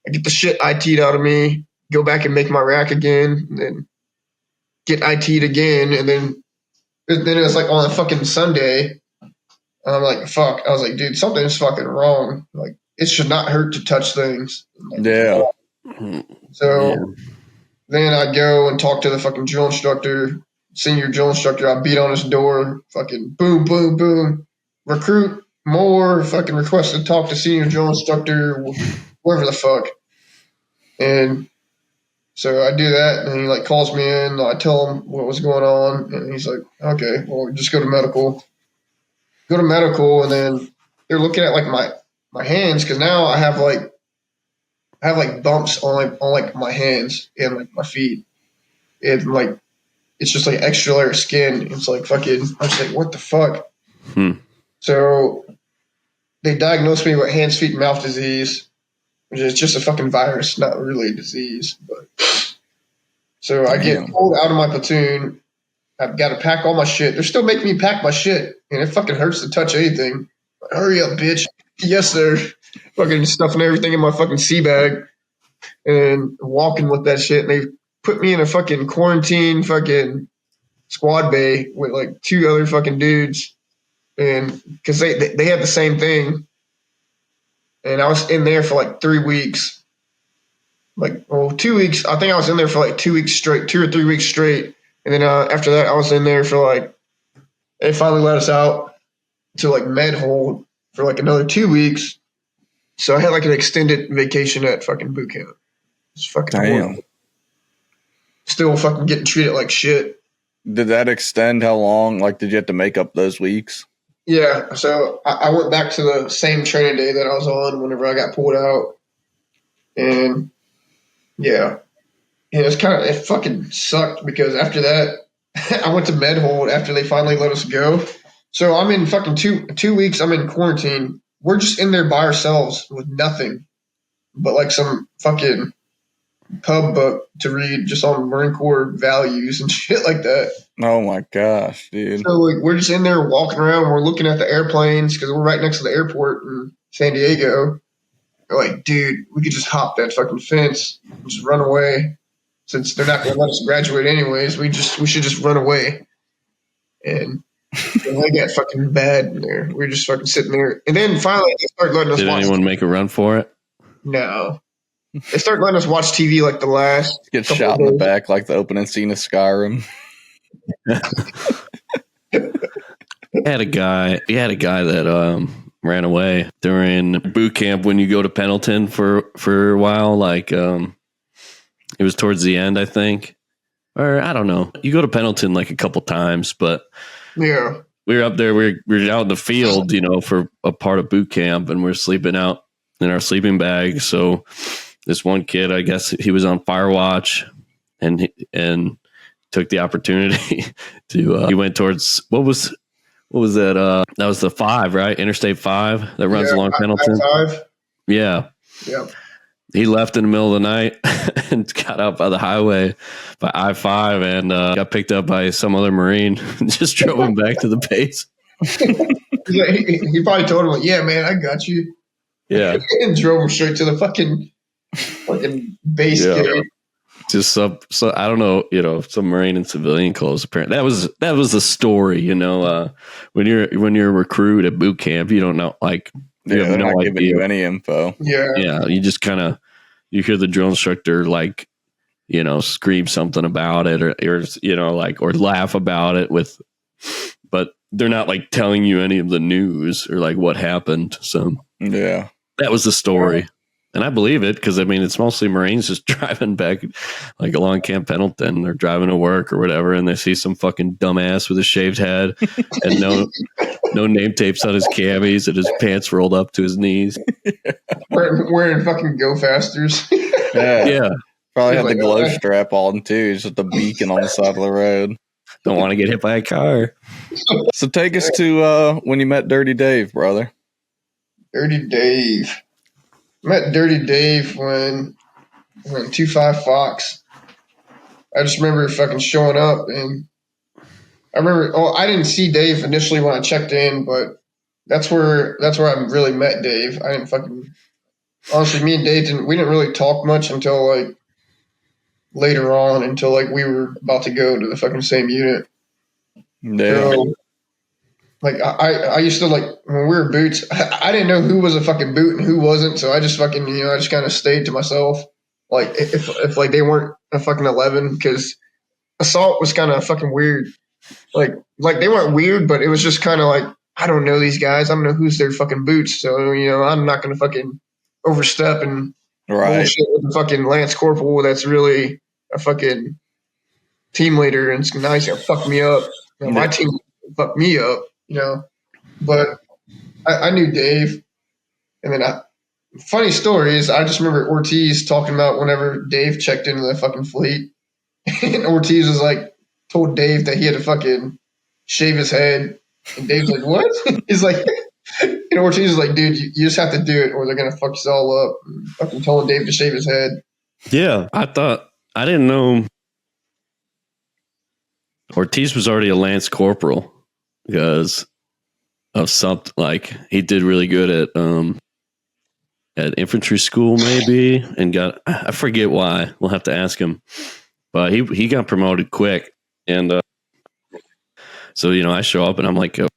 I get the shit IT'd out of me, go back and make my rack again, and then get IT'd again. And then it was like on a fucking Sunday. And I'm like, fuck. I was like, dude, something's fucking wrong. Like, it should not hurt to touch things. Like, yeah. So then I'd go and talk to the fucking drill instructor, senior drill instructor. I'd beat on his door, fucking boom, boom, boom. Recruit more, fucking request to talk to senior drill instructor, whatever the fuck. And so I do that, and he like calls me in. I tell him what was going on, and he's like, "Okay, well, just go to medical." Go to medical, and then they're looking at like my hands because now I have like bumps on my hands and like my feet, and like it's just like extra layer of skin. It's like fucking. I was like, "What the fuck?" So they diagnosed me with hands, feet, and mouth disease, which is just a fucking virus, not really a disease. But so I get pulled out of my platoon. I've got to pack all my shit. They're still making me pack my shit, and it fucking hurts to touch anything. Like, hurry up, bitch. Yes, sir. Fucking stuffing everything in my fucking sea bag and walking with that shit. And they put me in a fucking quarantine fucking squad bay with like 2 other fucking dudes. And because they had the same thing. And I was in there for like 3 weeks. 2 weeks. I think I was in there for like 2 weeks straight, 2 or 3 weeks straight. And then after that, I was in there for like, they finally let us out to like med hold for like another 2 weeks. So I had like an extended vacation at fucking boot camp. It's fucking horrible. Still fucking getting treated like shit. Did that extend how long? Like, did you have to make up those weeks? Yeah. So I went back to the same training day that I was on whenever I got pulled out. And yeah. And it fucking sucked because after that, I went to med hold after they finally let us go. So I'm in fucking two weeks. I'm in quarantine. We're just in there by ourselves with nothing but like some fucking pub book to read just on Marine Corps values and shit like that. Oh my gosh, dude. So like we're just in there walking around. We're looking at the airplanes because we're right next to the airport in San Diego. We're like, dude, we could just hop that fucking fence and just run away. Since they're not going to let us graduate anyways, we should just run away. And I got fucking bad in there. We were just fucking sitting there. And then finally they started letting us watch. Did anyone make a run for it? No. They started letting us watch TV like the last. Get shot in the back like the opening scene of Skyrim. You had a guy that ran away during boot camp when you go to Pendleton for a while. Like it was towards the end, I think. Or I don't know. You go to Pendleton like a couple times, but yeah, we were up there. We were out in the field, you know, for a part of boot camp, and we're sleeping out in our sleeping bag. So this one kid, I guess he was on fire watch, and took the opportunity to he went towards what was that? That was the 5, right? Interstate 5 that runs along Pendleton. I-5. Yeah. Yep. He left in the middle of the night and got out by the highway by I-5 and got picked up by some other Marine and just drove him back to the base. Yeah, he probably told him, like, yeah, man, I got you. Yeah. And drove him straight to the fucking base gate. Just so I don't know, some Marine in civilian clothes. Apparently, that was the story. When you're a recruit at boot camp, you don't know, like, you have no idea. Giving you any info. Yeah, you just kind of you hear the drill instructor like, scream something about it or laugh about it but they're not like telling you any of the news or like what happened. So yeah, that was the story. And I believe it because, I mean, it's mostly Marines just driving back like along Camp Pendleton or driving to work or whatever, and they see some fucking dumbass with a shaved head and no name tapes on his camis and his pants rolled up to his knees. Wearing fucking Go Fasters. Yeah. Probably had the glow strap on too, just the beacon on the side of the road. Don't want to get hit by a car. So take us to when you met Dirty Dave, brother. Dirty Dave. Met Dirty Dave when 25 Fox. I just remember fucking showing up, and I remember. Oh, I didn't see Dave initially when I checked in, but that's where I really met Dave. I didn't fucking honestly. Me and Dave didn't really talk much until like later on, until like we were about to go to the fucking same unit. Yeah. So, like I used to, like, when we were boots, I didn't know who was a fucking boot and who wasn't, so I just fucking I just kind of stayed to myself. Like if like they weren't a fucking 11, because assault was kind of fucking weird. Like they weren't weird, but it was just kind of like, I don't know these guys. I don't know who's their fucking boots, so I'm not gonna fucking overstep and bullshit with the fucking Lance Corporal that's really a fucking team leader, and it's nice to fuck me up. My team fucked me up. But I knew Dave, and then funny story is I just remember Ortiz talking about whenever Dave checked into the fucking fleet, and Ortiz was like, told Dave that he had to fucking shave his head, and Dave's like, what? He's like, and Ortiz is like, dude, you just have to do it or they're gonna fuck us all up. And fucking telling Dave to shave his head. Yeah, I didn't know Ortiz was already a Lance Corporal because of something, like he did really good at infantry school maybe, and I forget why. We'll have to ask him, but he got promoted quick, and so I show up and I'm like a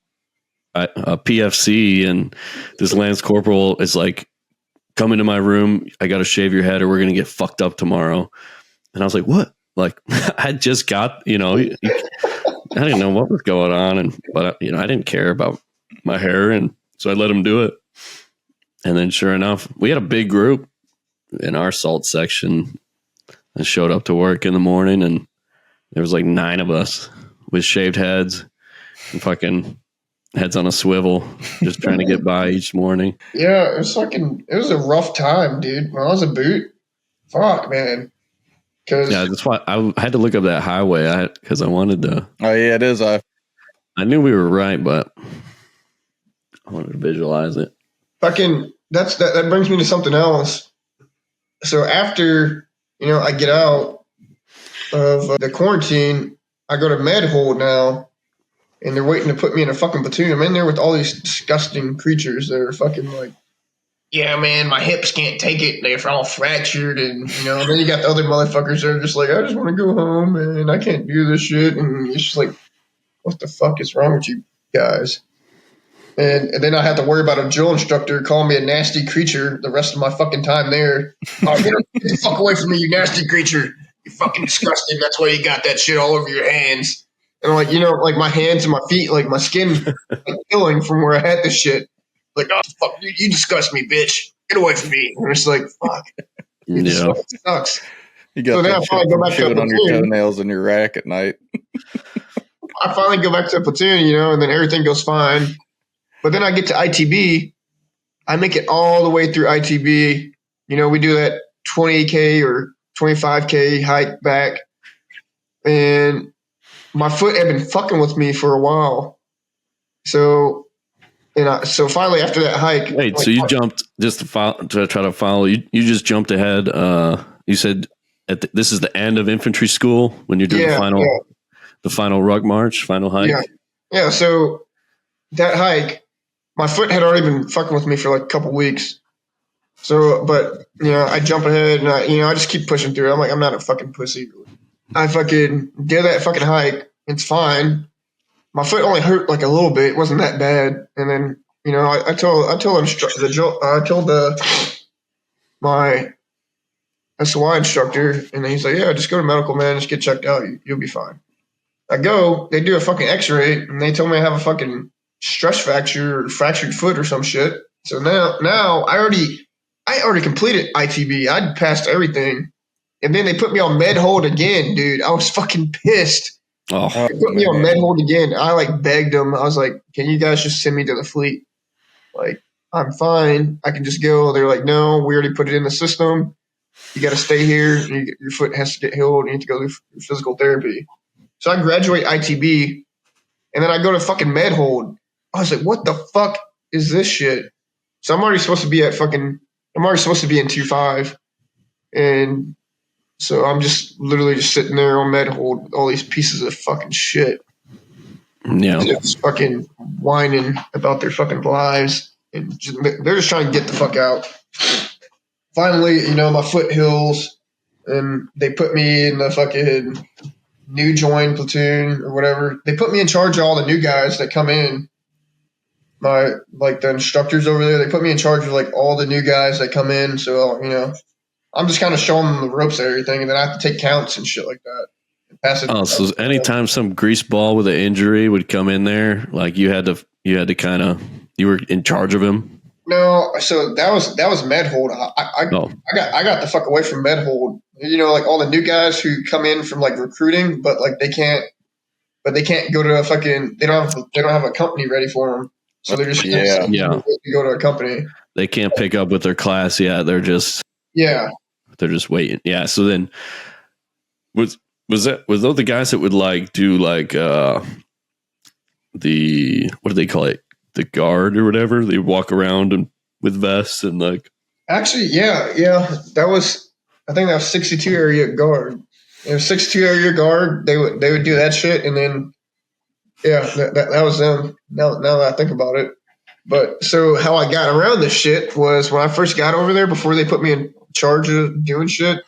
PFC, and this Lance Corporal is like, come into my room, I got to shave your head or we're gonna get fucked up tomorrow. And I was like, what? Like, I just got I didn't know what was going on, but I didn't care about my hair, and so I let him do it. And then sure enough, we had a big group in our salt section that showed up to work in the morning, and there was like 9 of us with shaved heads and fucking heads on a swivel, just trying to get by each morning. Yeah, it was a rough time, dude. When I was a boot, fuck, man. Yeah, that's why I had to look up that highway because I wanted to. Oh yeah, it is. I knew we were right, but I wanted to visualize it. Fucking, that brings me to something else. So after I get out of the quarantine, I go to med hold now, and they're waiting to put me in a fucking platoon. I'm in there with all these disgusting creatures that are fucking like, yeah, man, my hips can't take it. They're all fractured, and and then you got the other motherfuckers that are just like, I just want to go home, and I can't do this shit, and it's just like, what the fuck is wrong with you guys? And then I have to worry about a drill instructor calling me a nasty creature the rest of my fucking time there. Oh, get the fuck away from me, you nasty creature! You're fucking disgusting. That's why you got that shit all over your hands. And I'm like, like my hands and my feet, like my skin, like peeling from where I had this shit. Like, oh fuck, you disgust me, bitch. Get away from me. And it's like, fuck. It just fucking sucks. You got that shit from chewing on your toenails in your rack at night. I finally go back to the platoon, and then everything goes fine. But then I get to ITB, I make it all the way through ITB. You know, we do that 20K or 25K hike back, and my foot had been fucking with me for a while. So, so finally after that hike, wait, so you jumped just to try to follow. You just jumped ahead. You said this is the end of infantry school when you're doing the final rug march, final hike. Yeah. So that hike, my foot had already been fucking with me for like a couple weeks. So, but I jump ahead and I just keep pushing through. I'm like, I'm not a fucking pussy. I fucking did that fucking hike. It's fine. My foot only hurt like a little bit. It wasn't that bad. And then I told my SY instructor, and he's like, yeah, just go to medical, man. Just get checked out. You'll be fine. I go. They do a fucking X-ray, and they told me I have a fucking stress fracture or fractured foot or some shit. So now I already completed ITB. I'd passed everything. And then they put me on med hold again, dude. I was fucking pissed. Oh, they put me on med hold again. I like begged them. I was like, can you guys just send me to the fleet? Like, I'm fine. I can just go. They're like, no, we already put it in the system. You got to stay here. Your foot has to get healed. You need to go through physical therapy. So I graduate ITB, and then I go to fucking med hold. I was like, what the fuck is this shit? So I'm already supposed to be in 2.5. And so I'm just literally just sitting there on med hold with all these pieces of fucking shit. Yeah. Just fucking whining about their fucking lives. And they're just trying to get the fuck out. Finally, my foot heals, and they put me in the fucking new join platoon or whatever. They put me in charge of all the new guys that come in. The instructors over there, they put me in charge of like all the new guys that come in. So, I'm just kind of showing them the ropes and everything, and then I have to take counts and shit like that. And pass it. Oh, so anytime some grease ball with an injury would come in there, like you had to kind of, you were in charge of him. No, so that was med hold. I got the fuck away from med hold. Like all the new guys who come in from like recruiting, but like they can't go to a fucking. They don't have a company ready for them, so they're just to go to a company. They can't pick up with their class yet. They're just waiting. Yeah. So then was those the guys that would like do like the what do they call it? The guard or whatever? They walk around and with vests and like. Actually, yeah. I think that was 62 area guard. 62 area guard. They would do that shit, and then that was them. Now that I think about it. But so how I got around this shit was when I first got over there, before they put me in charge of doing shit,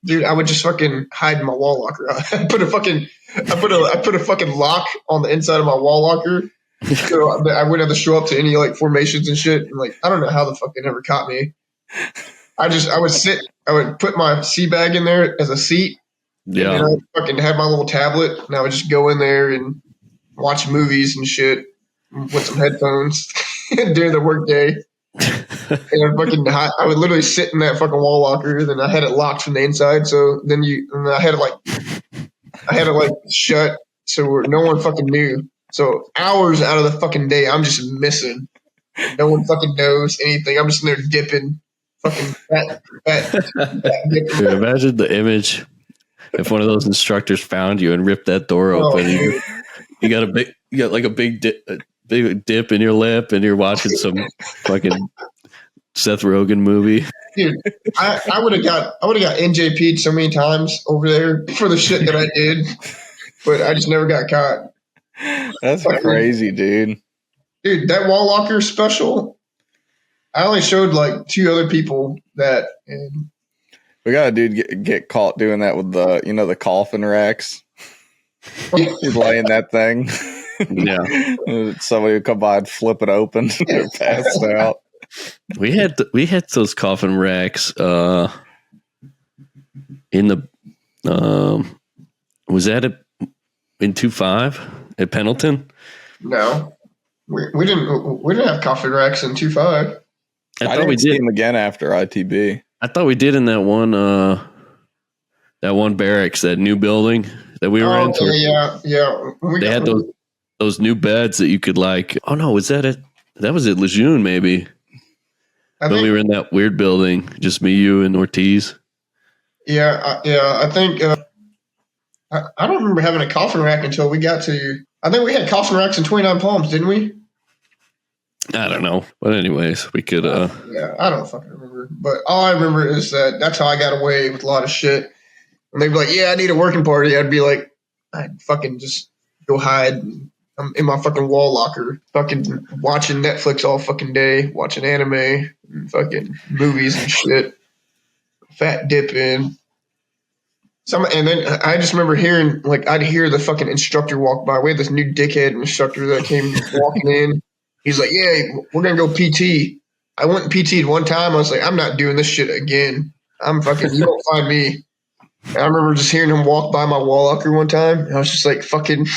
dude, I would just fucking hide in my wall locker. I put a fucking lock on the inside of my wall locker, so I wouldn't have to show up to any like formations and shit. And like, I don't know how the fuck they never caught me. I would put my sea bag in there as a seat. Yeah. And I would fucking have my little tablet, and I would just go in there and watch movies and shit with some headphones during the workday. And I would literally sit in that fucking wall locker, and then I had it locked from the inside. So then I had it shut so no one fucking knew. So hours out of the fucking day, I'm just missing. No one fucking knows anything. I'm just in there dipping, fucking fat dipping. Dude, imagine the image if one of those instructors found you and ripped that door open. You got a big dip in your lip, and you're watching some fucking Seth Rogen movie. Dude, I would have got NJP'd so many times over there for the shit that I did, but I just never got caught. That's crazy, dude. Dude, that wall locker special, I only showed like 2 other people that. And we got a dude get caught doing that with the coffin racks. He's laying that thing. Yeah. Somebody would come by and flip it open. They're passed out. We had those coffin racks in the was that in 2.5 at Pendleton? No. We didn't have coffin racks in 2.5. I thought we did them again after ITB. I thought we did in that one barracks, that new building that we were in. Yeah. They had those new beds that you could like. Oh no, was that it? That was at Lejeune, maybe. When we were in that weird building, just me, you, and Ortiz. Yeah. I think I don't remember having a coffin rack until we got to. I think we had coffin racks in 29 Palms, didn't we? I don't know, but anyways, we could. Yeah, I don't fucking remember. But all I remember is that's how I got away with a lot of shit. And they'd be like, "Yeah, I need a working party." I'd be like, "I'd fucking just go hide. I'm in my fucking wall locker, fucking watching Netflix all fucking day, watching anime and fucking movies and shit, fat dipping." And then I just remember hearing, like, I'd hear the fucking instructor walk by. We had this new dickhead instructor that came walking in. He's like, "Yeah, we're gonna go PT." I went and PT'd one time. I was like, "I'm not doing this shit again. I'm fucking. You won't find me." And I remember just hearing him walk by my wall locker one time. And I was just like, "Fucking."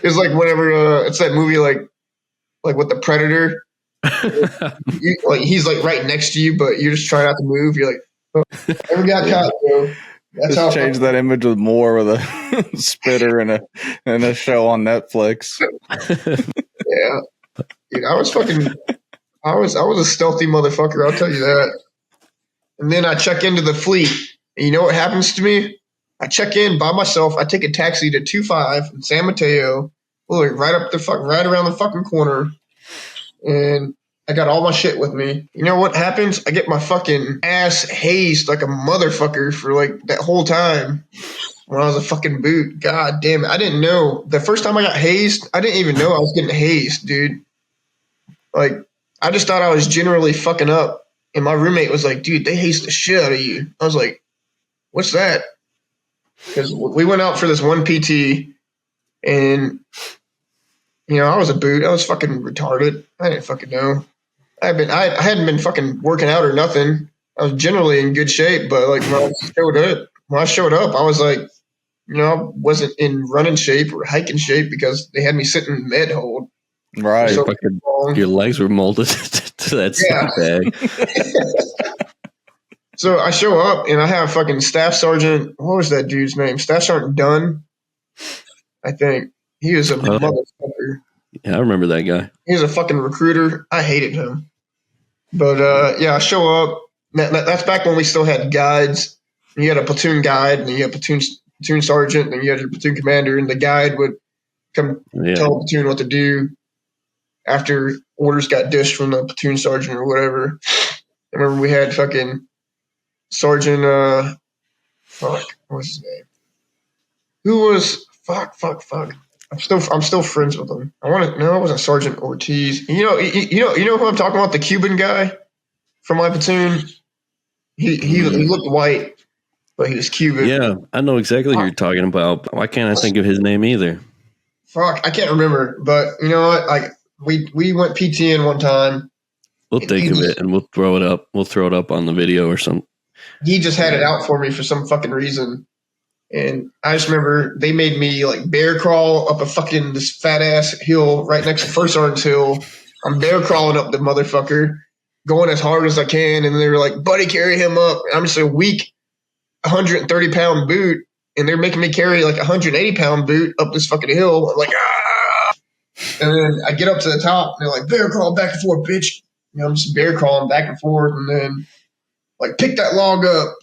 It was like whenever it's that movie, like with the Predator. Like he's like right next to you, but you're just trying not to move. You're like, "Oh, never got caught, bro." That's Just change that image with more with a spitter and a show on Netflix. Yeah, dude, I was a stealthy motherfucker. I'll tell you that. And then I check into the fleet, and you know what happens to me? I check in by myself. I take a taxi to 25 in San Mateo, like right around the fucking corner, and I got all my shit with me. You know what happens? I get my fucking ass hazed like a motherfucker for like that whole time when I was a fucking boot. God damn it. I didn't know. The first time I got hazed, I didn't even know I was getting hazed, dude. Like, I just thought I was generally fucking up. And my roommate was like, "Dude, they hazed the shit out of you." I was like, "What's that?" Because we went out for this one PT, and, I was a boot. I was fucking retarded. I didn't fucking know. I hadn't been fucking working out or nothing. I was generally in good shape, but like when I showed up, I was like, I wasn't in running shape or hiking shape because they had me sitting in med hold. Right. So your legs were molded to that bag. So I show up and I have fucking Staff Sergeant. What was that dude's name? Staff Sergeant Dunn, I think. He was a motherfucker. Yeah, I remember that guy. He was a fucking recruiter. I hated him. But I show up. That's back when we still had guides. You had a platoon guide, and you had platoon sergeant, and you had your platoon commander, and the guide would come tell the platoon what to do after orders got dished from the platoon sergeant or whatever. I remember we had fucking Sergeant, what was his name? Who was fuck. I'm still friends with him. It wasn't Sergeant Ortiz. You know who I'm talking about? The Cuban guy from my platoon. He looked white, but he was Cuban. Yeah, I know exactly who you're talking about. Why can't I think of his name either? Fuck, I can't remember. But you know what? Like we went PTing one time. We'll think of it and we'll throw it up. We'll throw it up on the video or something. He just had it out for me for some fucking reason. And I just remember they made me like bear crawl up this fat ass hill right next to First Orange Hill. I'm bear crawling up the motherfucker, going as hard as I can. And they were like, "Buddy, carry him up." And I'm just a weak 130-pound boot. And they're making me carry like a 180-pound boot up this fucking hill. I'm like, ah. And then I get up to the top and they're like, "Bear crawl back and forth, bitch." I'm just bear crawling back and forth. And then like, "Pick that log up."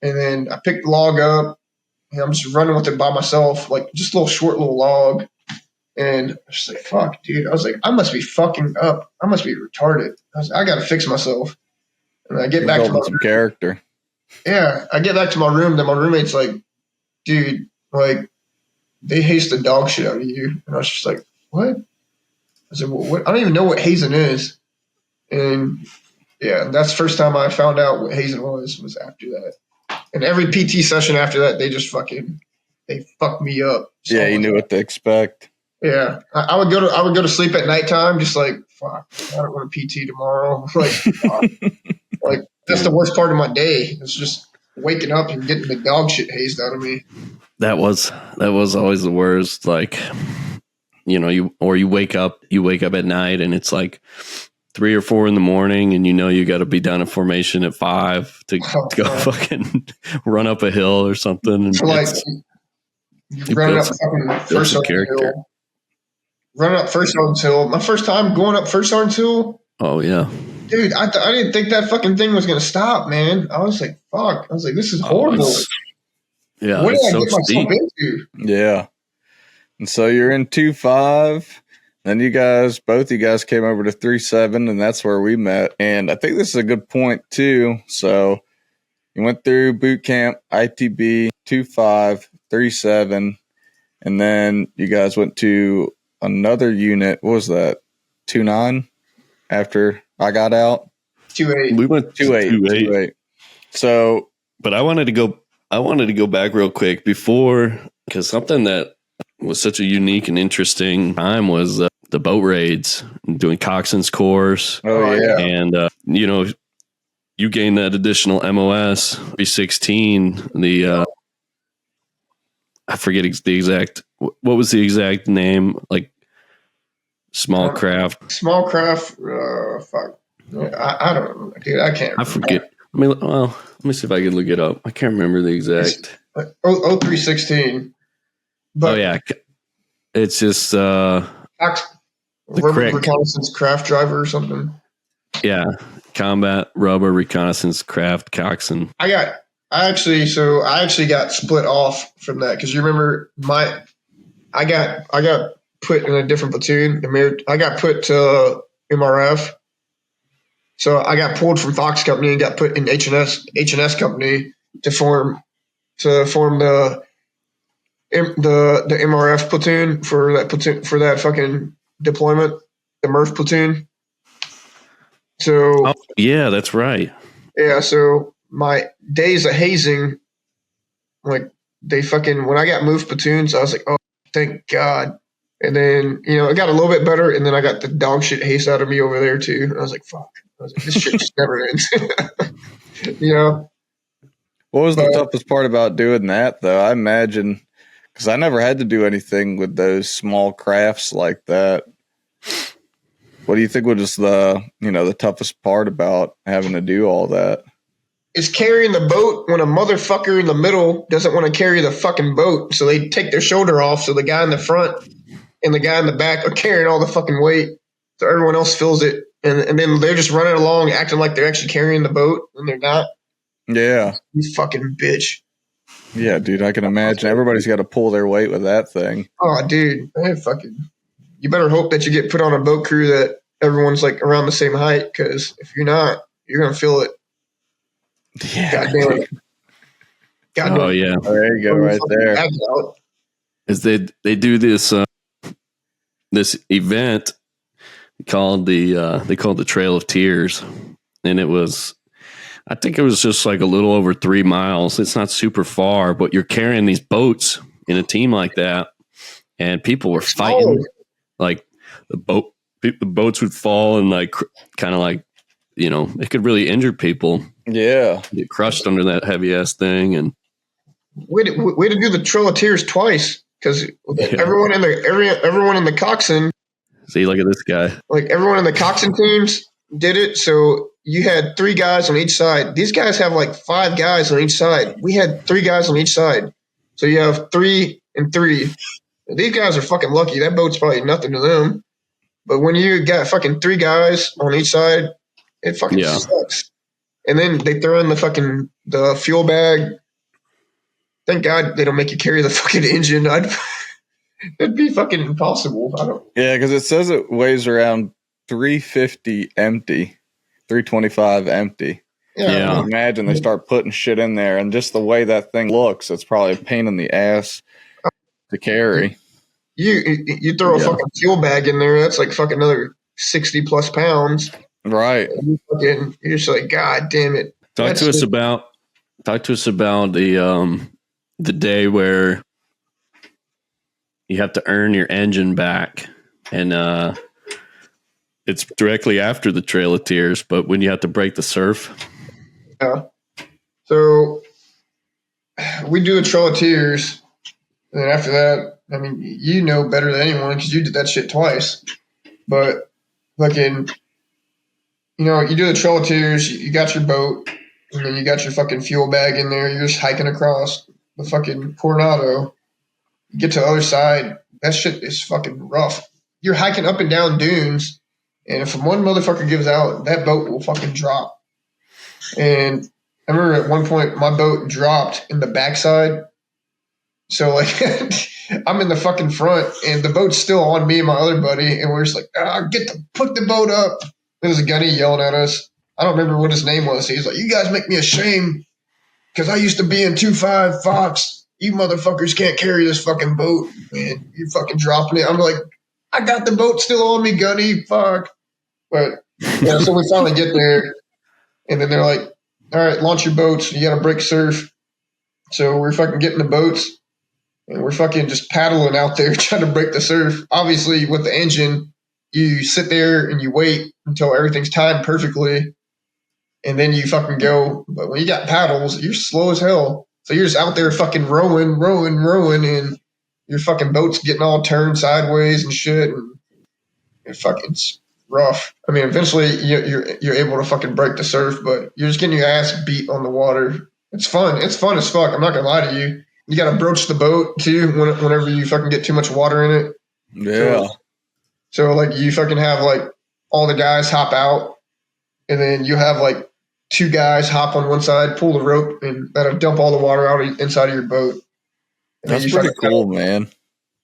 And then I picked the log up. And I'm just running with it by myself, like just a short little log. And I was just like, "Fuck, dude." I was like, "I must be fucking up. I must be retarded." I got to fix myself. And I get back to my some character. Yeah, I get back to my room. Then my roommate's like, "Dude, like, they hazed the dog shit out of you." And I was just like, "What?" I said, "Well, what? I don't even know what hazing is." And yeah, that's the first time I found out what hazing was after that. And every PT session after that, they fucked me up. So you knew what to expect. Yeah, I would go to sleep at nighttime, just like, fuck, I don't want to PT tomorrow. Like that's the worst part of my day. It's just waking up and getting the dog shit hazed out of me. That was always the worst. Like, you wake up at night and it's like 3 or 4 in the morning, and you got to be down in formation at 5 to go fucking run up a hill or something. And like running up fucking First Orange Hill. Running up First Orange Hill. My first time going up First Orange Hill. Oh yeah. Dude, I didn't think that fucking thing was gonna stop, man. I was like, fuck. I was like, this is horrible. Yeah, What did I so get myself into? Yeah. And so you're in 2.5. Then both you guys came over to 3.7, and that's where we met. And I think this is a good point too. So you went through boot camp, ITB, 2.5, 3.7, and then you guys went to another unit. What was that? 2.9 after I got out? 2.8. We went 2.8. So, but I wanted to go back real quick before, because something that was such a unique and interesting time was the boat raids, doing coxswain's course. Oh yeah. And you gained that additional MOS 316. I forget the exact. What was the exact name? Like small craft. Small craft. Fuck. I don't know, dude. I can't. I forget. I mean, well, let me see if I can look it up. I can't remember the exact. 0316. But Oh yeah, it's just reconnaissance craft driver or something. Yeah, combat rubber reconnaissance craft coxswain. I actually got split off from that because you remember I got put in a different platoon. I got put to MRF. So I got pulled from Fox Company and got put in H&S Company to form the MRF platoon for that fucking deployment, the MRF platoon. So yeah, that's right. Yeah, so my days of hazing, like they fucking when I got moved platoons, I was like, oh, thank God. And then it got a little bit better, and then I got the dog shit haste out of me over there too. And I was like, fuck. I was like, this shit just never ends. What was the toughest part about doing that, though? I imagine, because I never had to do anything with those small crafts like that. What do you think was the toughest part about having to do all that? Is carrying the boat when a motherfucker in the middle doesn't want to carry the fucking boat. So they take their shoulder off, so the guy in the front and the guy in the back are carrying all the fucking weight. So everyone else feels it. And then they're just running along acting like they're actually carrying the boat when they're not. Yeah. You fucking bitch. Yeah, dude, I can imagine. Everybody's got to pull their weight with that thing. Oh, dude. You better hope that you get put on a boat crew that everyone's like around the same height, because if you're not, you're going to feel it. Yeah. God damn it. Oh, yeah. There you go, right there. Is they do this this event called the Trail of Tears, and I think it was just like a little over 3 miles. It's not super far, but you're carrying these boats in a team like that, and people were fighting. Like the boats would fall and like kind of like it could really injure people. Yeah, get crushed under that heavy ass thing. And way to do the Trail of Tears twice, because everyone in the coxswain. See, look at this guy. Like everyone in the coxswain teams did it. So you had 3 guys on each side. These guys have like 5 guys on each side. We had 3 guys on each side. So you have 3 and 3. These guys are fucking lucky. That boat's probably nothing to them. But when you got fucking 3 guys on each side, it fucking sucks. And then they throw in the fuel bag. Thank God they don't make you carry the fucking engine. It'd be fucking impossible. Yeah, because it says it weighs around 350 empty, 325 empty. Yeah. Imagine they start putting shit in there, and just the way that thing looks, it's probably a pain in the ass to carry. You throw a fucking fuel bag in there, that's like fucking another 60 plus pounds. Right. You're just like, God damn it. Talk to us about the day where you have to earn your engine back, and it's directly after the Trail of Tears, but when you have to break the surf. Yeah. So we do the Trail of Tears, and then after that, I mean, you know better than anyone because you did that shit twice. But fucking, you do the Trail of Tears, you got your boat, and then you got your fucking fuel bag in there. You're just hiking across the fucking Coronado. You get to the other side, that shit is fucking rough. You're hiking up and down dunes, And if one motherfucker gives out, that boat will fucking drop. And I remember at one point my boat dropped in the backside. So like I'm in the fucking front and the boat's still on me and my other buddy, and we're just like, put the boat up. There was a gunny yelling at us. I don't remember what his name was. He's like, you guys make me ashamed because I used to be in 2.5 Fox. You motherfuckers can't carry this fucking boat, man. You fucking dropping it. I'm like, I got the boat still on me, gunny. Fuck. But yeah, so we finally get there, and then they're like, all right, launch your boats. You got to break surf. So we're fucking getting the boats. And we're fucking just paddling out there trying to break the surf. Obviously, with the engine, you sit there and you wait until everything's timed perfectly, and then you fucking go. But when you got paddles, you're slow as hell. So you're just out there fucking rowing, and your fucking boat's getting all turned sideways and shit, and it's fucking rough. I mean, eventually you're able to fucking break the surf, but you're just getting your ass beat on the water. It's fun. It's fun as fuck. I'm not gonna lie to you. You got to broach the boat too whenever you fucking get too much water in it. Yeah. So like you fucking have like all the guys hop out, and then you have like 2 guys hop on one side, pull the rope, and that'll dump all the water out inside of your boat. And That's pretty cool, man.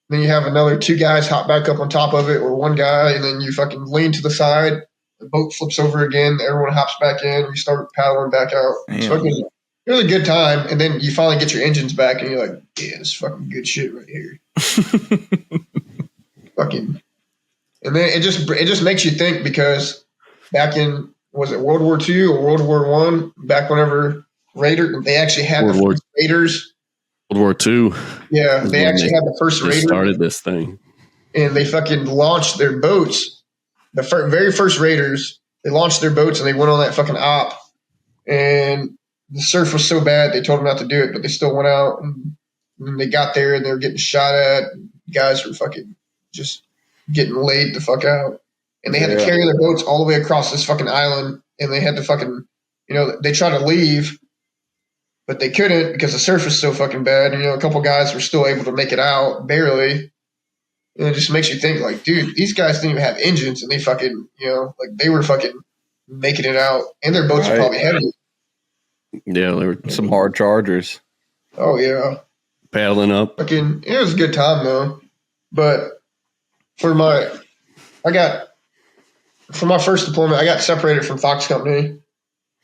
Then you have another 2 guys hop back up on top of it, or one guy, and then you fucking lean to the side. The boat flips over again. Everyone hops back in. We start paddling back out. It's fucking. It was a good time, and then you finally get your engines back, and you're like, yeah, this is fucking good shit right here. Fucking. And then it just makes you think, because back in, was it World War II or World War I, back whenever they actually had the first Raiders. World War II. Yeah, they actually had the first Raiders. Started this thing. And they fucking launched their boats. The very first Raiders, they launched their boats, and they went on that fucking op. And the surf was so bad, they told them not to do it, but they still went out, and they got there, and they were getting shot at. Guys were fucking just getting laid the fuck out. And they had to carry their boats all the way across this fucking island, and they had to fucking, they tried to leave, but they couldn't because the surf was so fucking bad. A couple guys were still able to make it out, barely. And it just makes you think, like, dude, these guys didn't even have engines, and they fucking, like they were fucking making it out, and their boats were probably heavy. Yeah, they were some hard chargers. Oh yeah, paddling up. Fucking, it was a good time though. But for my first deployment, I got separated from Fox Company,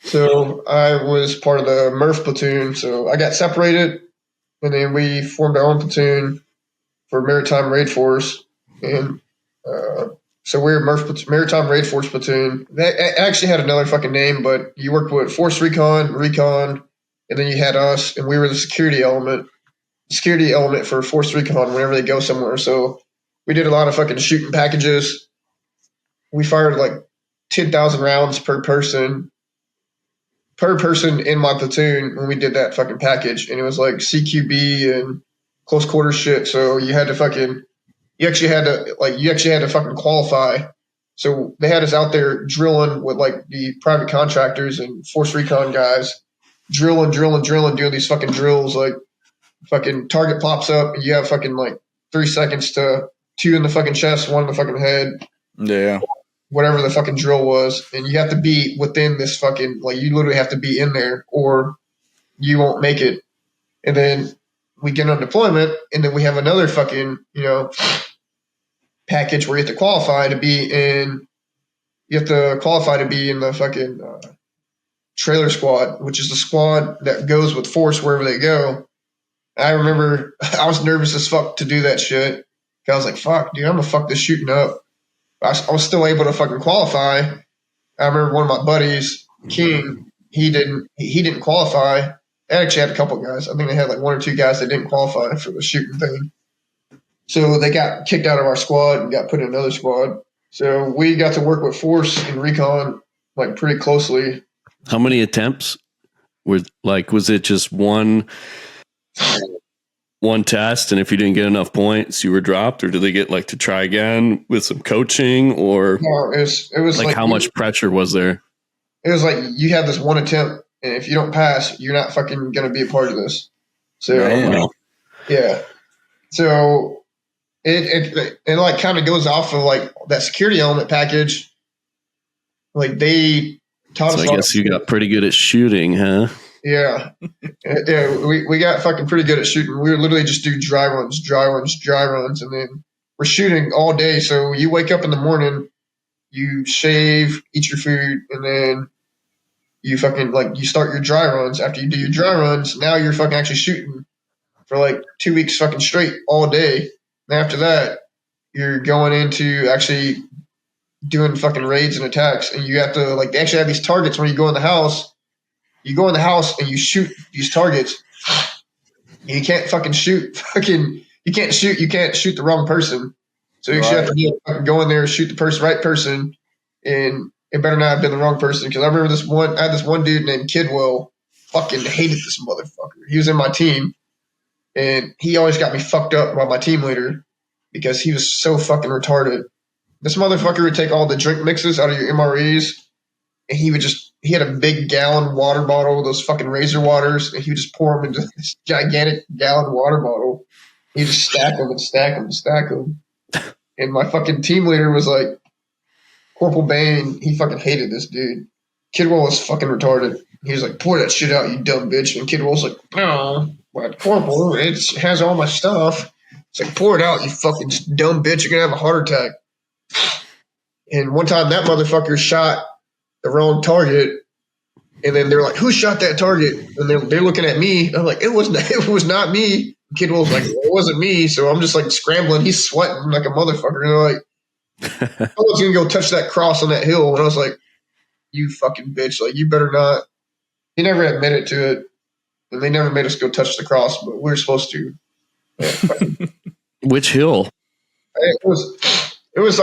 so I was part of the Murph platoon. So I got separated, and then we formed our own platoon for Maritime Raid Force, and so we're Maritime Raid Force platoon. They actually had another fucking name, but you worked with Force Recon, and then you had us, and we were the security element for Force Recon whenever they go somewhere. So we did a lot of fucking shooting packages. We fired like 10,000 rounds per person in my platoon when we did that fucking package, and it was like CQB and close quarter shit. So you actually had to fucking qualify. So they had us out there drilling with like the private contractors and Force Recon guys, drilling, doing these fucking drills. Like fucking target pops up, and you have fucking like 3 seconds to 2 in the fucking chest, 1 in the fucking head. Yeah. Whatever the fucking drill was, and you have to be within this fucking, like, you literally have to be in there or you won't make it. And then we get on deployment, and then we have another fucking, package where you have to qualify to be in the fucking trailer squad, which is the squad that goes with Force wherever they go. I remember I was nervous as fuck to do that shit. I was like, fuck, dude, I'm gonna fuck this shooting up. I was still able to fucking qualify. I remember one of my buddies, King, he didn't qualify. They actually had a couple guys. I think they had like 1 or 2 guys that didn't qualify for the shooting thing. So they got kicked out of our squad and got put in another squad. So we got to work with Force and Recon like pretty closely. How many attempts was it just one test, and if you didn't get enough points, you were dropped, or did they get like to try again with some coaching, or no, it was like how much pressure was there? It was like you have this one attempt, and if you don't pass, you're not fucking gonna be a part of this. So yeah, so it like kind of goes off of like that security element package. like they taught us. So I guess you got pretty good at shooting, huh? Yeah, yeah. We got fucking pretty good at shooting. We would literally just do dry runs, and then we're shooting all day. So you wake up in the morning, you shave, eat your food, and then you fucking like you start your dry runs. After you do your dry runs, now you're fucking actually shooting for like 2 weeks fucking straight all day. And after that, you're going into actually doing fucking raids and attacks, and you have to like they actually have these targets when you go in the house. You go in the house and you shoot these targets. And you can't fucking shoot you can't shoot the wrong person. So you actually have to fucking go in there and shoot the right person, and it better not have been the wrong person. Because I remember I had this one dude named Kidwell, fucking hated this motherfucker. He was in my team, and he always got me fucked up by my team leader because he was so fucking retarded. This motherfucker would take all the drink mixes out of your MREs, and he had a big gallon water bottle, those fucking razor waters, and he would just pour them into this gigantic gallon water bottle. He just stack them and stack them and stack them. And my fucking team leader was like, Corporal Bane, he fucking hated this dude. Kidwell was fucking retarded. He was like, pour that shit out, you dumb bitch. And Kidwell's like, no, but Corporal, it has all my stuff. It's like, pour it out, you fucking dumb bitch. You're going to have a heart attack. And one time that motherfucker shot the wrong target. And then they're like, who shot that target? And they're looking at me. I'm like, it was not me. Kidwell's like, well, it wasn't me. So I'm just like scrambling. He's sweating like a motherfucker. And they're like, I was going to go touch that cross on that hill. And I was like, you fucking bitch. Like, you better not. He never admitted to it. And they never made us go touch the cross, but we were supposed to. Which hill? It was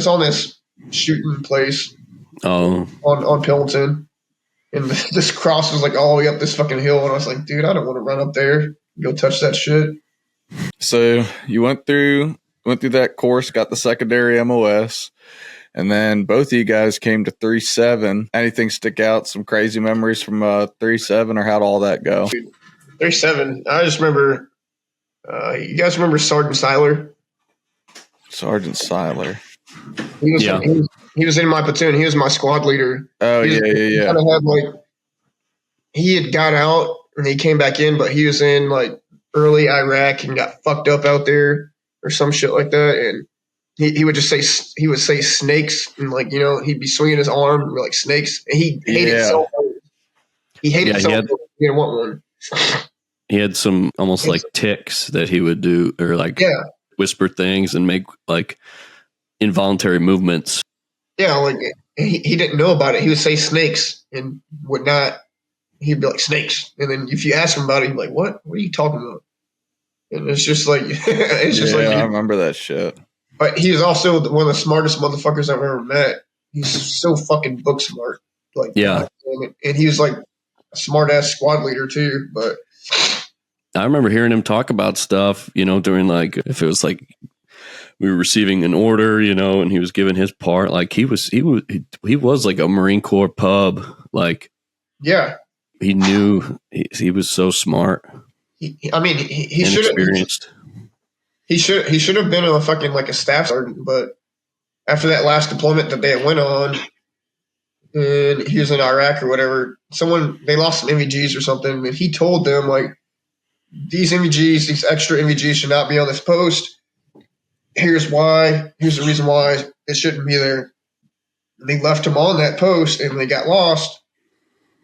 on this shooting place. Oh. On Pilton. And this cross was like all the way up this fucking hill. And I was like, dude, I don't want to run up there and go touch that shit. So you went through that course, got the secondary MOS, and then both of you guys came to 3-7. Anything stick out? Some crazy memories from 3-7, or how'd all that go? 3-7. I just remember. You guys remember Sergeant Seiler? Sergeant Seiler. He was in my platoon. He was my squad leader. Oh, yeah. He had got out and he came back in, but he was in like early Iraq and got fucked up out there or some shit like that. And he would just say snakes, and like, you know, he'd be swinging his arm and be like snakes. And he hated so hard. He hated so hard. He didn't want one. He had some almost like ticks that he would do, or like whisper things and make like involuntary movements. Yeah, like he didn't know about it. He would say snakes and would not. He'd be like snakes, and then if you ask him about it, he'd be like, "What? What are you talking about?" And it's just like I remember that shit. But he is also one of the smartest motherfuckers I've ever met. He's so fucking book smart. Like, yeah, and he was like a smart ass squad leader too. But I remember hearing him talk about stuff, you know, during like, if it was like we were receiving an order, you know, and he was giving his part. Like he was like a Marine Corps pub. Like, yeah, he knew he was so smart. He should have. He should have been a fucking like a staff sergeant, but after that last deployment that they went on, and he was in Iraq or whatever, they lost some MVGs or something, and he told them like, these extra MVGs should not be on this post. Here's why. Here's the reason why it shouldn't be there. And they left him on that post, and they got lost.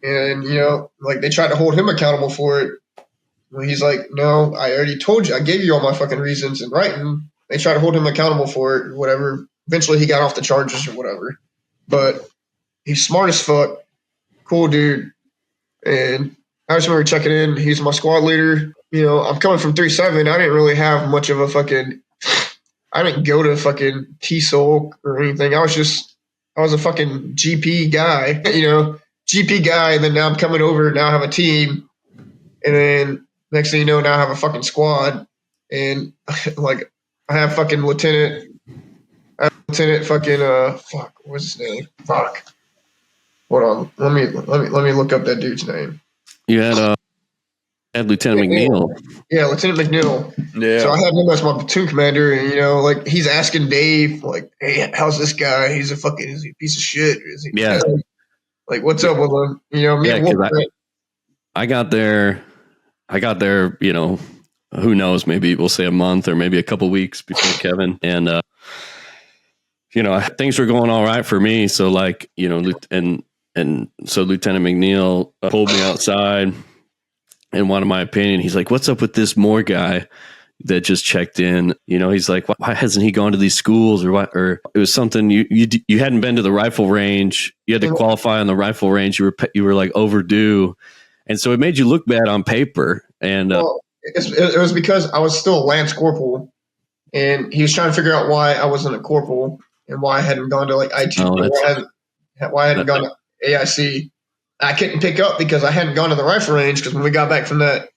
And, you know, like they tried to hold him accountable for it. Well, he's like, no, I already told you. I gave you all my fucking reasons in writing. They tried to hold him accountable for it or whatever. Eventually he got off the charges or whatever. But he's smart as fuck. Cool dude. And I just remember checking in. He's my squad leader. You know, I'm coming from 3-7. I didn't really have much of a fucking – I didn't go to fucking TSOL or anything. I was a fucking GP guy, you know, GP guy. And then now I'm coming over. Now I have a team. And then – next thing you know, now I have a fucking squad, and like I have fucking lieutenant fucking fuck, what's his name? Fuck. Hold on, let me look up that dude's name. You had had Lieutenant McNeil. Yeah, Lieutenant McNeil. Yeah. So I had him as my platoon commander, and like he's asking Dave, like, "Hey, how's this guy? Is he a piece of shit? Is he like what's up with him?" Me and Wolf. I got there. Who knows? Maybe we'll say a month or maybe a couple weeks before Kevin, and things were going all right for me. So and so Lieutenant McNeil pulled me outside and wanted my opinion. He's like, "What's up with this Moore guy that just checked in?" He's like, "Why hasn't he gone to these schools or what?" Or it was something you hadn't been to the rifle range. You had to qualify on the rifle range. You were like overdue, and so it made you look bad on paper. And it was because I was still a Lance Corporal, and he was trying to figure out why I wasn't a corporal and why I hadn't gone to like IT, why I hadn't gone to AIC. I couldn't pick up because I hadn't gone to the rifle range, because when we got back from that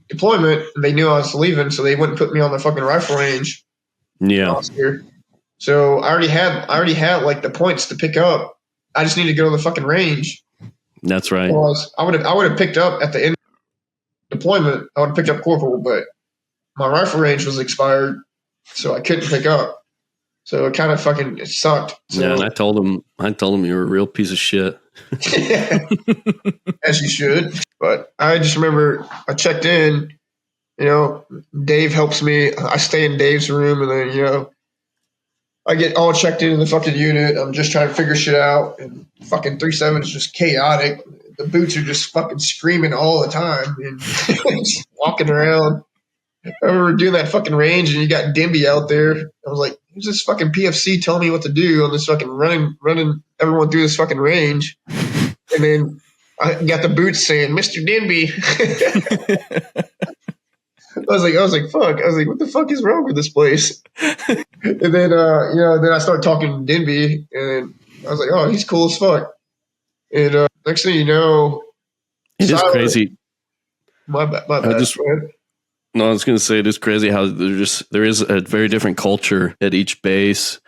deployment, they knew I was leaving, so they wouldn't put me on the fucking rifle range. Yeah. So I already had like the points to pick up. I just need to go to the fucking range. That's right. I would have picked up at the end of deployment. I would have picked up corporal, but my rifle range was expired, so I couldn't pick up. So it kind of fucking sucked. So, yeah, and I told him you were a real piece of shit. As you should. But I just remember I checked in. Dave helps me. I stay in Dave's room, and then I get all checked in the fucking unit. I'm just trying to figure shit out, and fucking 3-7 is just chaotic. The boots are just fucking screaming all the time and just walking around. I remember doing that fucking range, and you got Dimby out there. I was like, "Who's this fucking PFC telling me what to do on this fucking running everyone through this fucking range?" And then I got the boots saying, "Mr. Dimby." I was like, fuck. I was like, what the fuck is wrong with this place? And then, then I started talking to Denby, and I was like, oh, he's cool as fuck. And next thing you know, it is crazy. My bad. No, I was going to say it is crazy how there is a very different culture at each base,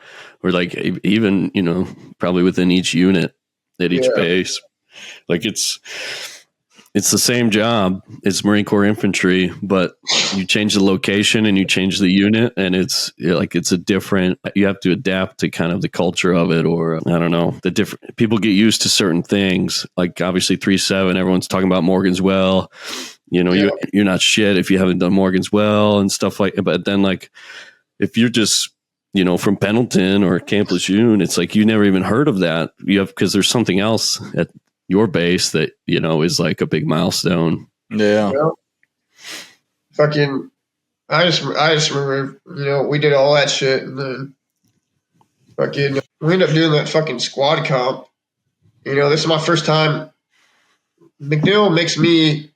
or like even probably within each unit at each base. Like it's the same job. It's Marine Corps infantry, but you change the location and you change the unit, and it's a different. You have to adapt to kind of the culture of it, or I don't know. The different people get used to certain things. Like obviously 3-7, everyone's talking about Morgan's Well. You're not shit if you haven't done Morgan's Well and stuff like. But then like if you're just from Pendleton or Camp Lejeune, it's like you never even heard of that. Because there's something else at your base that is like a big milestone. Yeah. Fucking I just remember we did all that shit, and then fucking we ended up doing that fucking squad comp. This is my first time. McNeil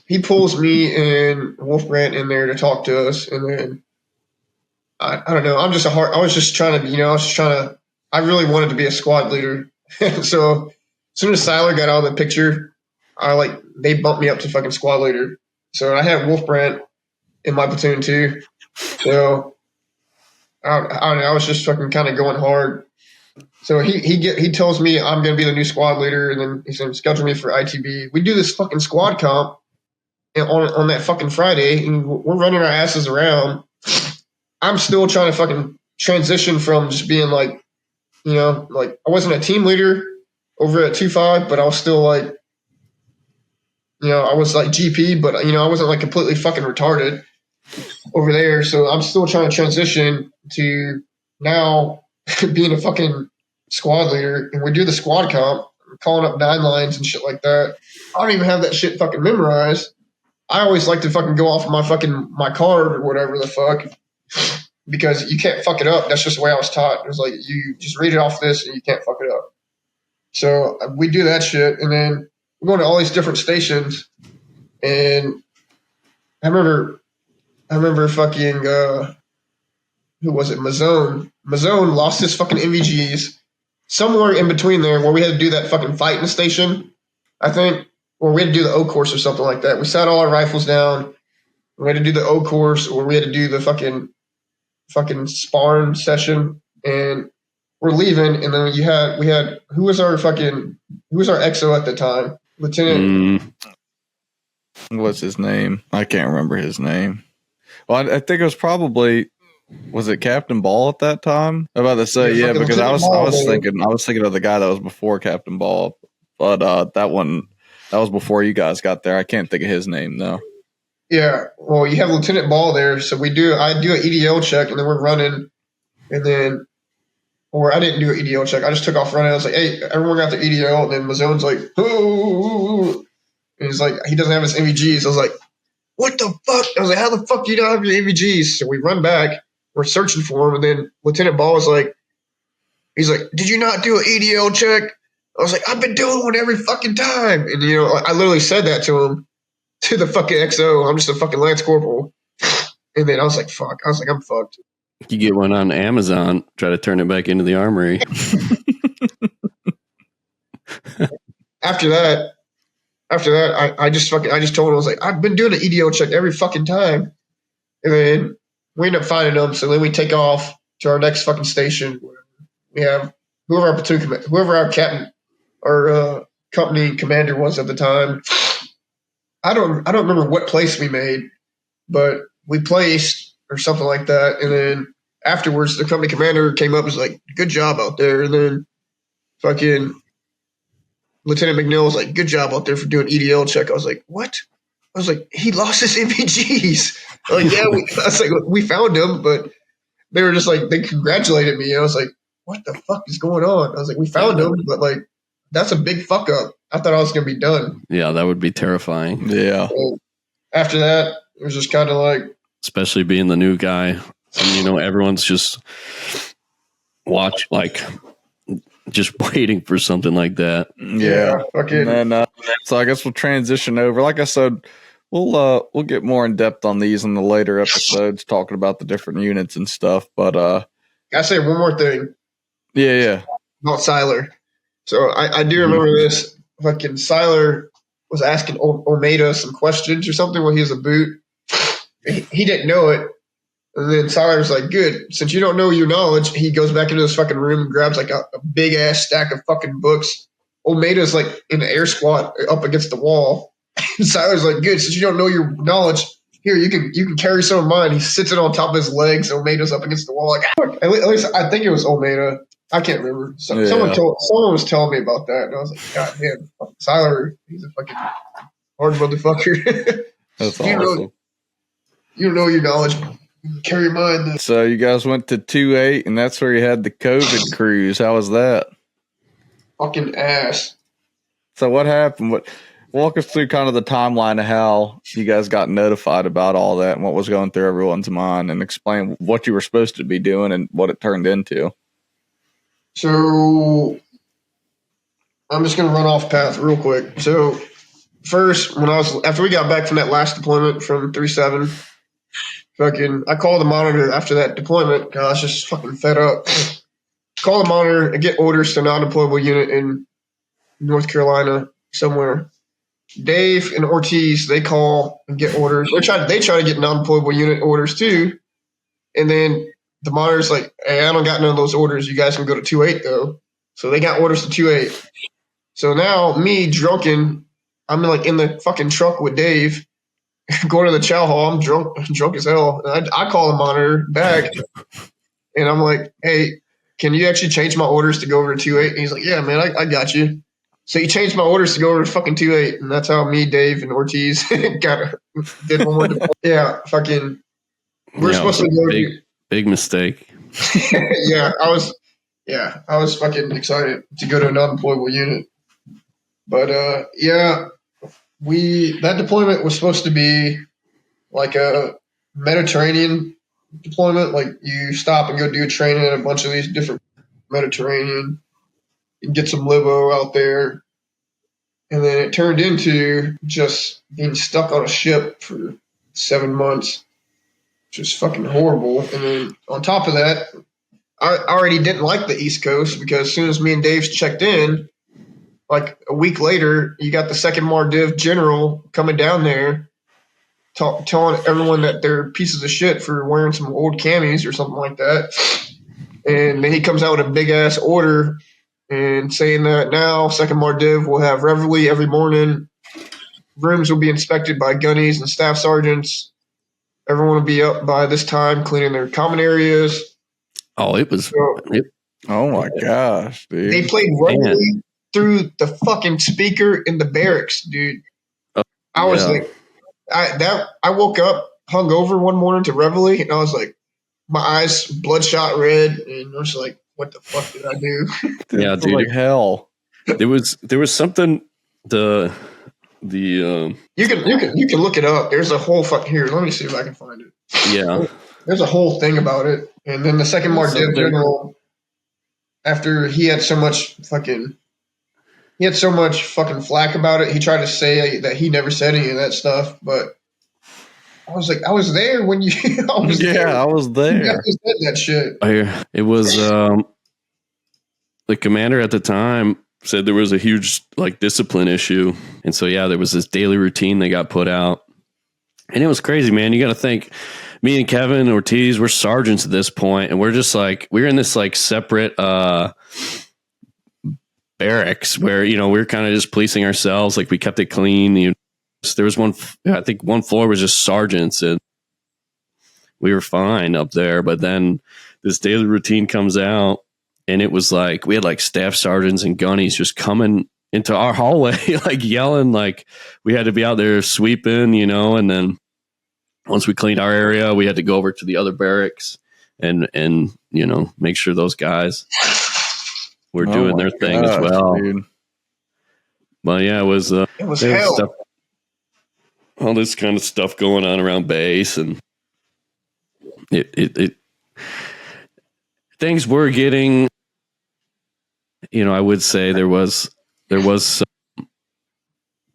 he pulls me and Wolf Grant in there to talk to us, and then I don't know, I really wanted to be a squad leader. So as soon as Siler got out of the picture, they bumped me up to fucking squad leader. So I had Wolf Brant in my platoon too. So I don't know, I was just fucking kind of going hard. So he tells me I'm gonna be the new squad leader, and then he's gonna schedule me for ITB. We do this fucking squad comp on that fucking Friday, and we're running our asses around. I'm still trying to fucking transition from just being like I wasn't a team leader over at 2-5, but I was still like, I was like GP, but I wasn't like completely fucking retarded over there. So I'm still trying to transition to now being a fucking squad leader, and we do the squad comp, calling up 9 lines and shit like that. I don't even have that shit fucking memorized. I always like to fucking go off of my card or whatever the fuck, because you can't fuck it up. That's just the way I was taught. It was like, you just read it off this and you can't fuck it up. So we do that shit, and then we're going to all these different stations. And I remember fucking, who was it? Mazone. Mazone lost his fucking MVGs somewhere in between there, where we had to do that fucking fighting station, I think, or we had to do the O course or something like that. We sat all our rifles down. We had to do the O course, or we had to do the fucking sparring session, and we're leaving. And then we had who was our XO at the time? Lieutenant What's his name? I can't remember his name. Well, I think it was probably, was it Captain Ball at that time? I'm about to say, yeah, because I was thinking of the guy that was before Captain Ball, but that was before you guys got there. I can't think of his name though. Yeah, well, you have Lieutenant Ball there, so I do an EDL check, and then we're running, and then, or I didn't do an EDL check. I just took off running. I was like, hey, everyone got their EDL, and then Mazzone's like, ooh, and he's like, he doesn't have his MVGs. I was like, what the fuck? I was like, how the fuck do you not have your MVGs? So we run back, we're searching for him, and then Lieutenant Ball was like, he's like, did you not do an EDL check? I was like, I've been doing one every fucking time, and I literally said that to him. To the fucking XO. I'm just a fucking Lance Corporal. And then I was like, fuck. I was like, I'm fucked. You get one on Amazon, try to turn it back into the armory. After that, I just told him, I was like, I've been doing an EDO check every fucking time. And then we end up finding them. So then we take off to our next fucking station. We have whoever our captain, our company commander was at the time. I don't remember what place we made, but we placed or something like that. And then afterwards, the company commander came up and was like, good job out there. And then fucking Lieutenant McNeil was like, good job out there for doing EDL check. I was like, what? I was like, he lost his MVGs. Like, yeah, I was like, we found him, but they were just like, they congratulated me. I was like, what the fuck is going on? I was like, we found him, but like, that's a big fuck up. I thought I was going to be done. Yeah, that would be terrifying. Yeah. So after that, it was just kind of like, especially being the new guy, and everyone's just just waiting for something like that. Yeah. Okay. And then, so I guess we'll transition over. Like I said, we'll get more in depth on these in the later episodes, talking about the different units and stuff. But I say one more thing. Yeah. About Siler. So I do remember this. Fucking Siler was asking Omeda some questions or something when he was a boot. He didn't know it. And then Siler was like, good. Since you don't know your knowledge, he goes back into this fucking room and grabs like a big ass stack of fucking books. Omeda's like in the air squat up against the wall. And Siler's like, good. Since you don't know your knowledge, here, you can carry some of mine. He sits it on top of his legs. Omeda's up against the wall. Like, at least I think it was Omeda. I can't remember. Someone was telling me about that, and I was like, God damn, Siler, he's a fucking hard motherfucker. That's awesome. You don't know your knowledge. Carry mine. Then. So you guys went to 2-8, and that's where you had the COVID cruise. How was that? Fucking ass. So what happened? Walk us through kind of the timeline of how you guys got notified about all that and what was going through everyone's mind, and explain what you were supposed to be doing and what it turned into. So I'm just gonna run off path real quick. So first, after we got back from that last deployment from 3-7, I called the monitor after that deployment because I was just fucking fed up. Call the monitor and get orders to a non-deployable unit in North Carolina somewhere. Dave and Ortiz, they call and get orders. They try to get non-deployable unit orders too, and then the monitor's like, hey, I don't got none of those orders. You guys can go to 2-8 though. So they got orders to 2-8. So now me drunken, I'm like in the fucking truck with Dave, going to the chow hall. I'm drunk as hell. And I call the monitor back, and I'm like, hey, can you actually change my orders to go over to 2-8? And he's like, yeah, man, I got you. So he changed my orders to go over to fucking 2-8, and that's how me, Dave, and Ortiz did one more. Yeah, fucking. We're supposed to go. Big mistake. Yeah, I was fucking excited to go to a non-deployable unit. But that deployment was supposed to be like a Mediterranean deployment. Like you stop and go do a training in a bunch of these different Mediterranean and get some libo out there. And then it turned into just being stuck on a ship for 7 months. Which is fucking horrible. And then on top of that, I already didn't like the East Coast because as soon as me and Dave checked in, like a week later, you got the second Mardiv general coming down there telling everyone that they're pieces of shit for wearing some old camis or something like that. And then he comes out with a big-ass order and saying that now second Mardiv will have reveille every morning, rooms will be inspected by gunnies and staff sergeants. Everyone will be up by this time cleaning their common areas. Oh, it was. So, Oh my gosh, dude! they played rugby through the fucking speaker in the barracks, dude. I was like, I woke up hungover one morning to Reveille, and I was like, my eyes bloodshot red, and I was like, what the fuck did I do? Yeah, dude, like hell. There was something you can look it up. There's a whole here. Let me see if I can find it. Yeah, there's a whole thing about it, and then the second Mardiv general, after he had so much fucking flack about it, he tried to say that he never said any of that stuff, but I was like, I was there when you. I was there. You said that shit. It was the commander at the time said there was a huge like discipline issue, and so there was this daily routine that got put out, and it was crazy, man. You got to think, me and Kevin Ortiz, we're sergeants at this point, and we're just like we're in this like separate barracks where we're kind of just policing ourselves. Like we kept it clean. There was I think one floor was just sergeants, and we were fine up there. But then this daily routine comes out, and it was like we had like staff sergeants and gunnies just coming into our hallway, like yelling, like we had to be out there sweeping, and then once we cleaned our area, we had to go over to the other barracks and make sure those guys were doing their thing as well. Dude. But yeah, it was hell. Stuff, all this kind of stuff going on around base, and it things were getting, I would say there was some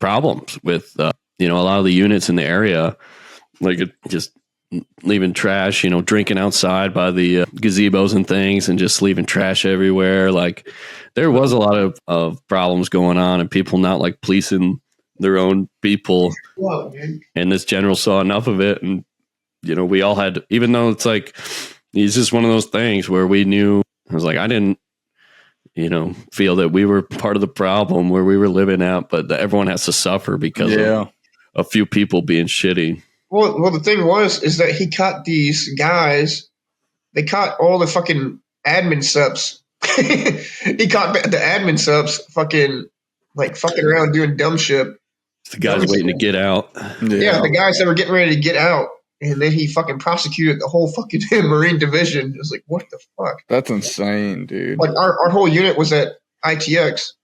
problems with a lot of the units in the area, like just leaving trash, drinking outside by the gazebos and things, and just leaving trash everywhere. Like there was a lot of problems going on, and people not like policing their own people. Whoa, and this general saw enough of it, and we all had, even though it's like it's just one of those things where we knew, I was like, I didn't feel that we were part of the problem where we were living at, but that everyone has to suffer because of a few people being shitty. Well, the thing is that he caught these guys. They caught all the fucking admin subs. He caught the admin subs fucking around doing dumb shit. The guys waiting to get out. Yeah, the guys that were getting ready to get out. And then he fucking prosecuted the whole fucking Marine division. It was like, what the fuck? That's insane, dude. Like our whole unit was at ITX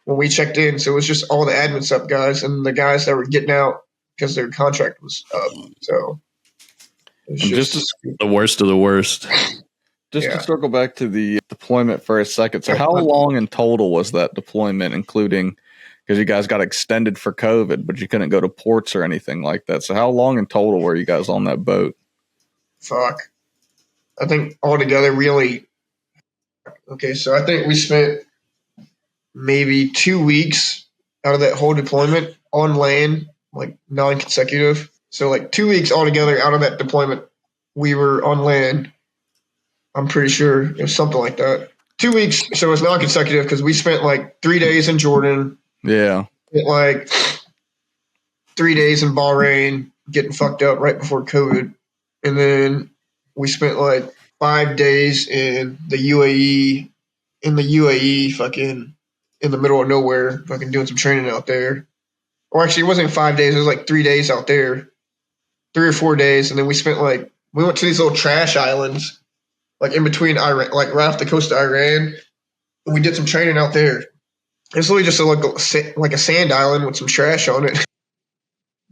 when we checked in. So it was just all the admin sub guys and the guys that were getting out because their contract was up. So it was just the worst of the worst. Just to circle back to the deployment for a second. So how long in total was that deployment, including, because you guys got extended for COVID, but you couldn't go to ports or anything like that. So how long in total were you guys on that boat? Fuck. I think altogether so I think we spent maybe 2 weeks out of that whole deployment on land, like non-consecutive. So like 2 weeks altogether out of that deployment, we were on land. I'm pretty sure it was something like that. 2 weeks, so it's non-consecutive because we spent like 3 days in Jordan. Yeah. Like 3 days in Bahrain getting fucked up right before COVID. And then we spent like 5 days in the UAE, fucking in the middle of nowhere, fucking doing some training out there. Or actually, it wasn't 5 days. It was like 3 days out there, 3 or 4 days. And then we went to these little trash islands, like in between Iran, like right off the coast of Iran. And we did some training out there. It's literally just like a sand island with some trash on it.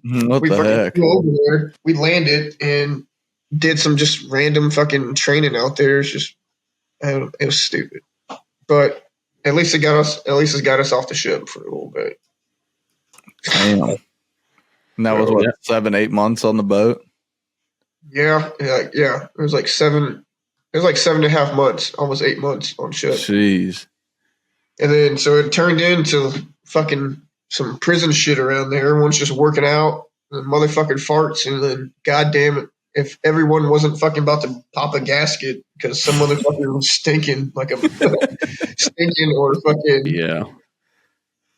What the heck? Flew over there. We landed and did some just random fucking training out there. It's just, it was stupid. But at least it got us off the ship for a little bit. Damn. And that was what, 7-8 months on the boat? Yeah. It was like 7.5 months, almost 8 months on ship. Jeez. And then, so it turned into fucking some prison shit around there. Everyone's just working out and motherfucking farts. And then, goddamn it, if everyone wasn't fucking about to pop a gasket because some motherfucker was stinking or fucking,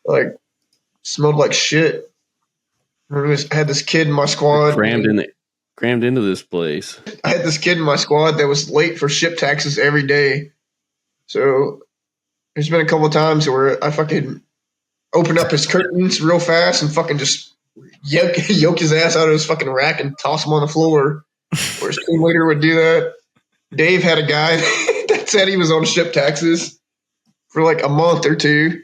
like, smelled like shit. I had this kid in my squad. Crammed into this place. I had this kid in my squad that was late for ship taxes every day. So there's been a couple of times where I fucking open up his curtains real fast and fucking just yoke his ass out of his fucking rack and toss him on the floor. Or his team leader would do that. Dave had a guy that said he was on ship taxes for like a month or two.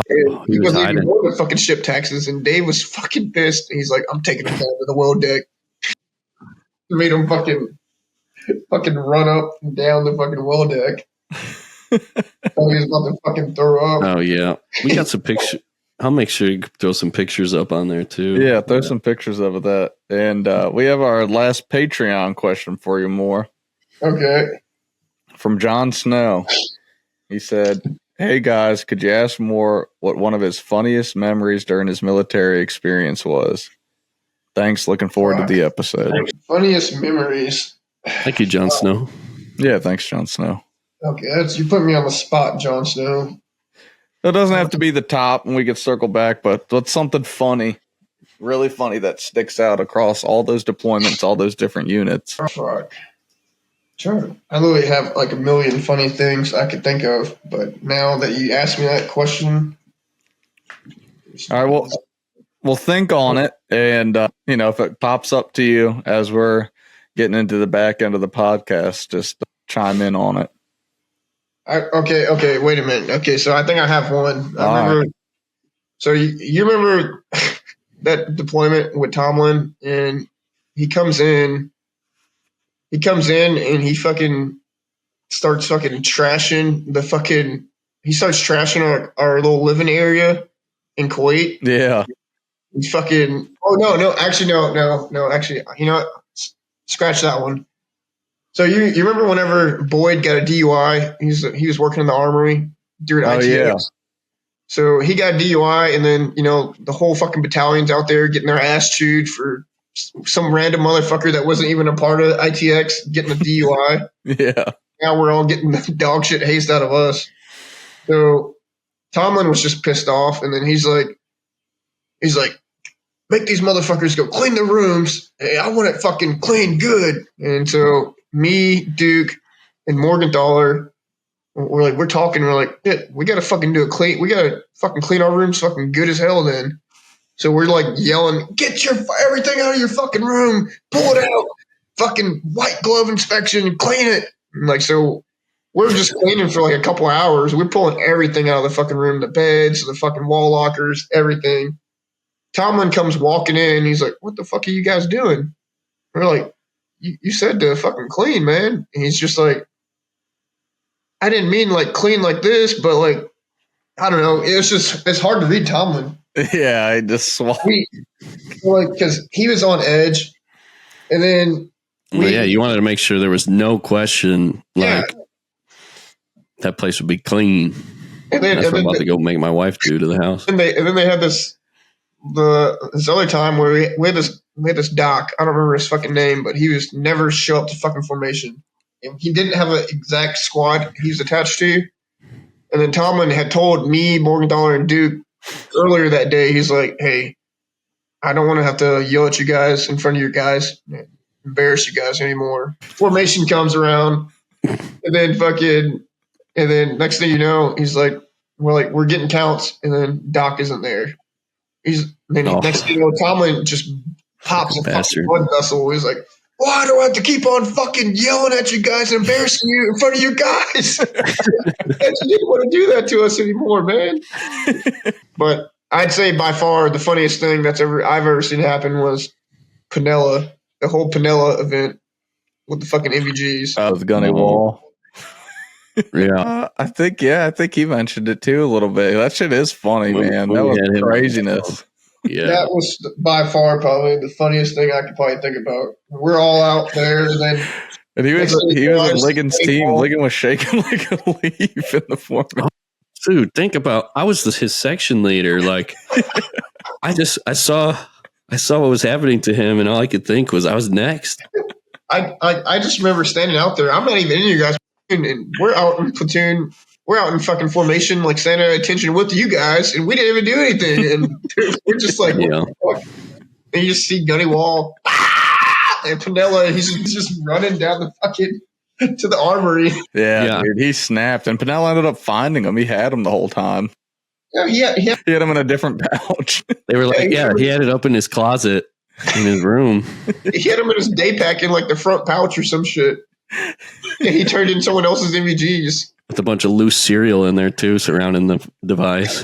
He wasn't even on the fucking ship taxes, and Dave was fucking pissed. He's like, I'm taking him down to the well deck. Made him fucking run up and down the fucking well deck. He was about to fucking throw up. Oh, yeah. We got some pictures. I'll make sure you throw some pictures up on there, too. Yeah, throw some pictures of that. And we have our last Patreon question for you, Moore. Okay. From John Snow. He said, hey, guys, could you ask Moore what one of his funniest memories during his military experience was? Thanks. Looking forward to the episode. Funniest memories. Thank you, John Snow. Yeah, thanks, John Snow. Okay, you put me on the spot, John Snow. It doesn't have to be the top, and we could circle back, but what's something funny, really funny that sticks out across all those deployments, all those different units? Oh, fuck. Sure. I literally have like a million funny things I could think of, but now that you asked me that question. All right, we'll think on it, and if it pops up to you as we're getting into the back end of the podcast, just chime in on it. Okay, wait a minute. Okay, so I think I have one. I remember. Right. So you remember that deployment with Tomlin, and he comes in and he fucking starts fucking trashing he starts trashing our little living area in Kuwait. Yeah. He's fucking, no, actually, you know what? Scratch that one. So you remember whenever Boyd got a DUI? He was working in the armory during ITX. Yeah. So he got DUI, and then the whole fucking battalion's out there getting their ass chewed for some random motherfucker that wasn't even a part of ITX getting a DUI. Yeah. Now we're all getting the dog shit hazed out of us. So Tomlin was just pissed off, and then he's like, make these motherfuckers go clean their rooms. Hey, I want it fucking clean good. And so me, Duke, and Morgenthaler, we're talking. We're like, shit, we got to fucking do it clean. We got to fucking clean our rooms fucking good as hell then. So we're like yelling, get everything out of your fucking room. Pull it out. Fucking white glove inspection. Clean it. And so we're just cleaning for like a couple hours. We're pulling everything out of the fucking room, the beds, the fucking wall lockers, everything. Tomlin comes walking in. He's like, what the fuck are you guys doing? We're like, you said to fucking clean, man. And he's just like, I didn't mean like clean like this, but like, I don't know. It's hard to read Tomlin. Yeah, I just swallowed. Because he was on edge. And then. You wanted to make sure there was no question that place would be clean. And then, that's what I'm about to go make my wife do to the house. And then they had this other time where we had this doc. I don't remember his fucking name, but he was never show up to fucking formation. And he didn't have an exact squad he was attached to. And then Tomlin had told me, Morgenthaler, and Duke earlier that day, he's like, hey, I don't want to have to yell at you guys in front of your guys, embarrass you guys anymore. Formation comes around, and then next thing you know, he's like, we're getting counts, and then Doc isn't there. Next thing you know, Tomlin just pops a fucking blood vessel. He's like, why do I have to keep on fucking yelling at you guys and embarrassing you in front of you guys? You didn't want to do that to us anymore, man. But I'd say by far the funniest thing I've ever seen happen was Panella, the whole Panella event with the fucking MVGs. The gunny wall. Yeah. I think he mentioned it too a little bit. That shit is funny, man. That was craziness. Yeah. That was by far probably the funniest thing I could probably think about. We're all out there, and he was in Ligon's team. Ligon was shaking like a leaf in the format. Dude, think about I was his section leader. Like, I saw what was happening to him, and all I could think was I was next. I just remember standing out there. I'm not even in you guys, and we're out in platoon. We're out in fucking formation, like standing at attention with you guys, and we didn't even do anything. And we're just like, what the fuck? and you just see Gunny Wall and Pinella. He's just running down the fucking to the armory. Yeah, dude, he snapped, and Pinella ended up finding him. He had him the whole time. Yeah, he had him in a different pouch. They were like, he had it up in his closet in his room. He had him in his day pack in like the front pouch or some shit. And he turned in someone else's MVGs. With a bunch of loose cereal in there too, surrounding the device.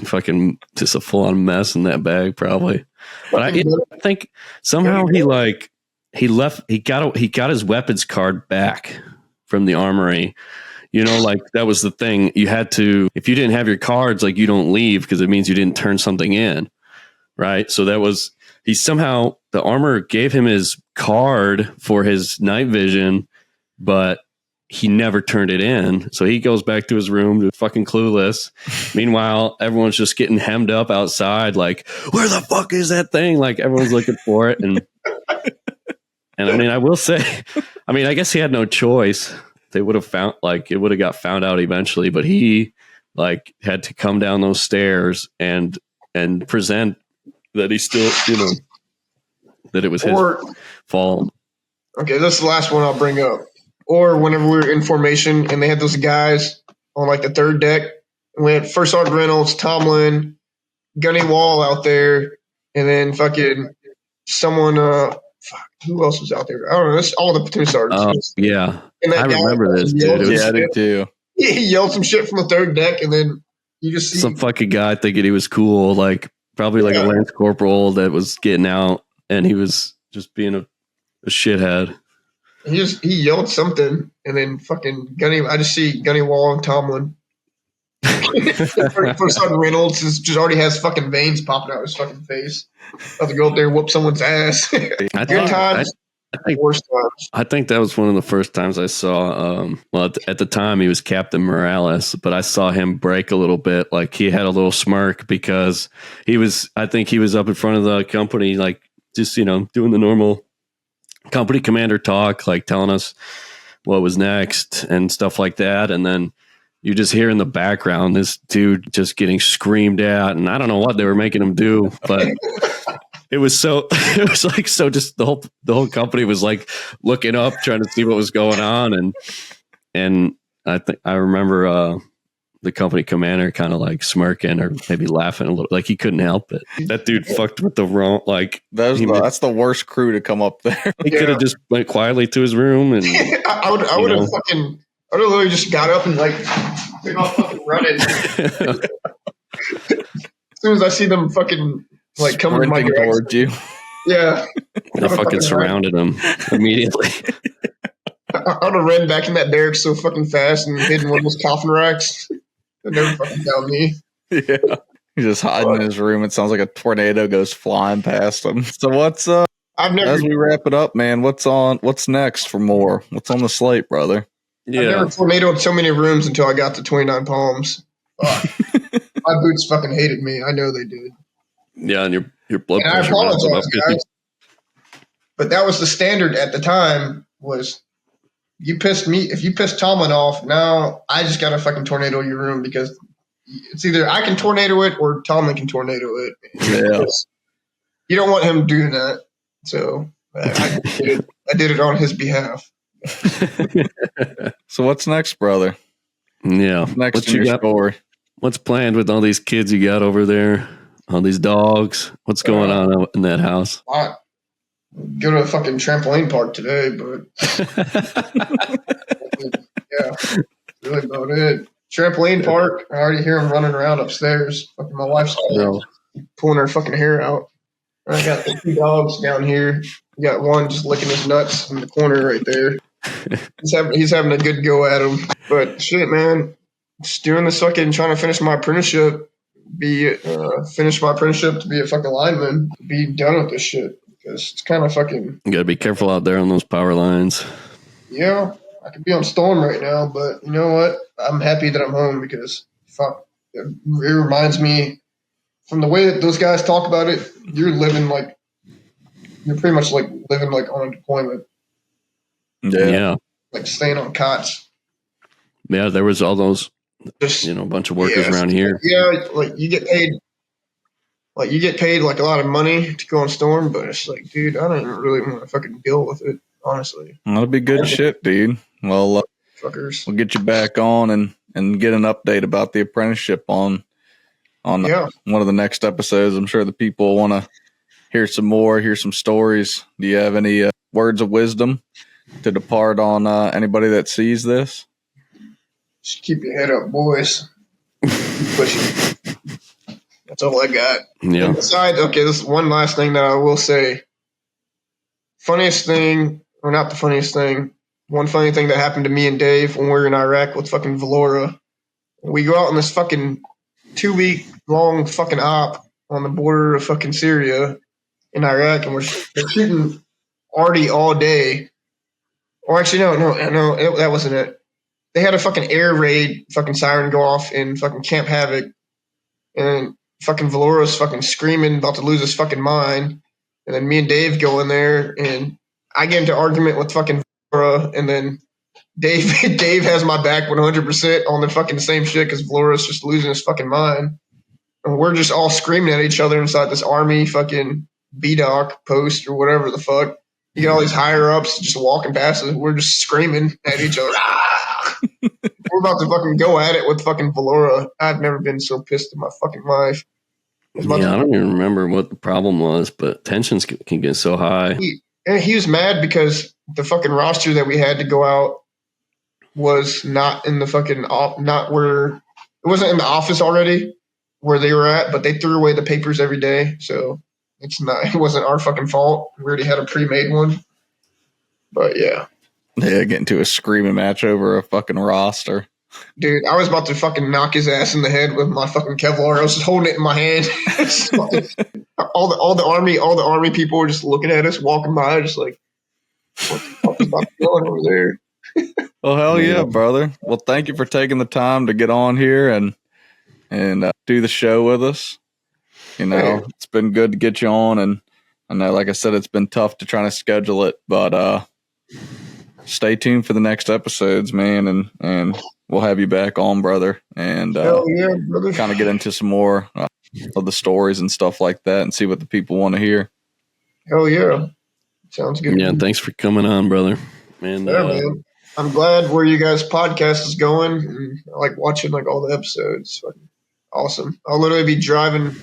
Fucking just a full-on mess in that bag, probably. But I think somehow he got his weapons card back from the armory. You know, like that was the thing. You had to, if you didn't have your cards, like you don't leave because it means you didn't turn something in. Right. So the armor gave him his card for his night vision, but he never turned it in. So he goes back to his room, fucking clueless. Meanwhile, everyone's just getting hemmed up outside. Like, where the fuck is that thing? Like everyone's looking for it. And I mean, I will say, I guess he had no choice. They would have it would have got found out eventually, but he had to come down those stairs and present that he still, that it was his fault. Okay, this is the last one I'll bring up. Or whenever we were in formation and they had those guys on like the third deck, we had First Sergeant Reynolds, Tomlin, Gunny Wall out there, and then fucking someone, who else was out there? I don't know. That's all the platoon sergeants. Yeah. I remember this, dude. I did too. He yelled some shit from the third deck, and then you just see some fucking guy thinking he was cool, probably a Lance Corporal that was getting out, and he was just being a shithead. He yelled something, and then fucking I just see Gunny Wall and Tomlin. First Sergeant Reynolds just already has fucking veins popping out of his fucking face. About to go up there and whoop someone's ass. Good times. I think that was one of the first times I saw. At the time he was Captain Morales, but I saw him break a little bit. Like he had a little smirk because I think he was up in front of the company, just doing the normal company commander talk, telling us what was next and stuff like that, and then you just hear in the background this dude just getting screamed at, and I don't know what they were making him do, but it was so just the whole company was looking up, trying to see what was going on, and I remember the company commander kind of smirking or maybe laughing a little, he couldn't help it. That dude fucked with the wrong, that's the worst crew to come up there. He could have just went quietly to his room, and I would have literally just got up and been all fucking running. As soon as I see them fucking coming my direction towards you. Yeah. They fucking surrounded him immediately. I would have ran back in that barracks so fucking fast and hid in one of those coffin racks. They never fucking found me. Yeah. He's just hiding in his room. It sounds like a tornado goes flying past him. So what's as we wrap it up, man, what's next for more? What's on the slate, brother? Yeah. I've never tornadoed so many rooms until I got to 29 Palms. My boots fucking hated me. I know they did. Yeah, and your blood pressure. I apologize, guys. But that was the standard at the time. Was you pissed me? If you pissed Tomlin off, now I just got to fucking tornado your room because it's either I can tornado it or Tomlin can tornado it. Yeah. You don't want him doing that, so I did it on his behalf. So what's next, brother? Yeah, next in your story? What's planned with all these kids you got over there? All these dogs? What's going on in that house? I go to a fucking trampoline park today, but yeah, that's really about it. Trampoline park. I already hear him running around upstairs. Fucking my wife's pulling her fucking hair out. I got the 2 dogs down here. We got one just licking his nuts in the corner right there. He's having a good go at him. But shit, man, just doing this fucking trying to finish my apprenticeship. Finish my apprenticeship to be a fucking lineman. Be done with this shit because it's kind of fucking. You gotta be careful out there on those power lines. Yeah, I could be on storm right now, but you know what? I'm happy that I'm home because it reminds me from the way that those guys talk about it. You're pretty much living on a deployment. Yeah. Staying on cots. Yeah, there was all those, a bunch of workers around here. Yeah, you get paid. Like, you get paid like a lot of money to go on Storm, but it's like, dude, I don't even really want to fucking deal with it, honestly. That'll be good shit, dude. Well, Fuckers. we'll get you back on and get an update about the apprenticeship on one of the next episodes. I'm sure the people want to hear some more, hear some stories. Do you have any words of wisdom to depart on anybody that sees this? Just keep your head up, boys. Pushing. That's all I got. Yeah. And besides, okay, this is one last thing that I will say. Funniest thing, or not the funniest thing, one funny thing that happened to me and Dave when we were in Iraq with fucking Valora. We go out on this fucking 2-week long fucking op on the border of fucking Syria in Iraq, and we're shooting Arty all day. Or actually, no, that wasn't it. They had a fucking air raid fucking siren go off in fucking Camp Havoc, and fucking Valora's fucking screaming, about to lose his fucking mind. And then me and Dave go in there, and I get into argument with fucking Valora, and then Dave has my back 100% on the fucking same shit because Valora's just losing his fucking mind. And we're just all screaming at each other inside this army fucking BDOC post or whatever the fuck. You get all these higher ups just walking past us. We're just screaming at each other. We're about to fucking go at it with fucking Valora. I've never been so pissed in my fucking life. Yeah, I don't even remember what the problem was, but tensions can get so high. He was mad because the fucking roster that we had to go out was not in the fucking not where it wasn't in the office already where they were at, but they threw away the papers every day, so it wasn't our fucking fault. We already had a pre-made one. But yeah. Yeah, get into a screaming match over a fucking roster. Dude, I was about to fucking knock his ass in the head with my fucking Kevlar. I was just holding it in my hand. all the army people were just looking at us walking by, just like, what the fuck is about to go on over there? Well, hell yeah, brother. Well, thank you for taking the time to get on here and do the show with us. You know, It's been good to get you on, and I know, like I said, it's been tough to try to schedule it, but stay tuned for the next episodes, man, and we'll have you back on, brother, and brother. kind of get into some more of the stories and stuff like that and see what the people want to hear. Hell yeah. Sounds good. Yeah, thanks for coming on, brother. Man, man. I'm glad where you guys' podcast is going. And I like watching like all the episodes. Fucking awesome. I'll literally be driving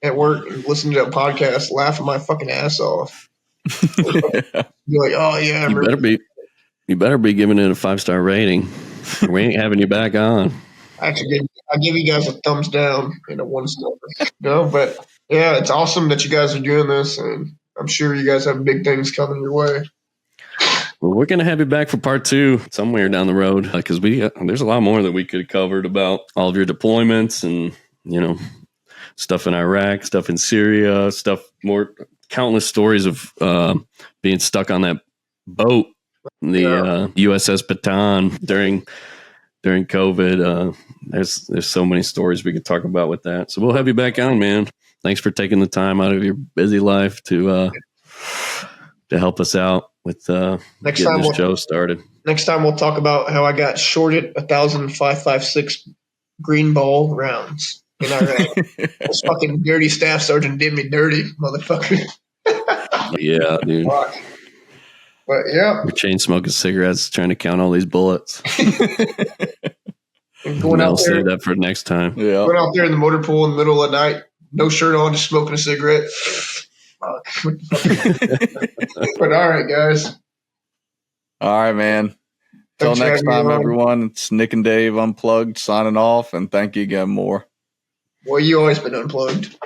at work and listening to a podcast, laughing my fucking ass off. Yeah. Be like, oh yeah, you better be giving it a 5-star rating. We ain't having you back on. I give you guys a thumbs down and a 1-star. No, but yeah, it's awesome that you guys are doing this, and I'm sure you guys have big things coming your way. Well, we're gonna have you back for part 2 somewhere down the road because there's a lot more that we could have covered about all of your deployments and stuff in Iraq, stuff in Syria, countless stories of being stuck on that boat, the USS Baton during COVID. There's so many stories we could talk about with that. So we'll have you back on, man. Thanks for taking the time out of your busy life to help us out with getting this show started. Next time we'll talk about how I got shorted 1,556 green ball rounds in Iraq. This fucking dirty staff sergeant did me dirty, motherfucker. Yeah, dude. But yeah, we're chain smoking cigarettes, trying to count all these bullets. I'll save that for next time. Yeah, going out there in the motor pool in the middle of the night, no shirt on, just smoking a cigarette. But all right, guys. All right, man. Till next time, everyone. It's Nick and Dave Unplugged signing off, and thank you again, more. Well, you always been unplugged.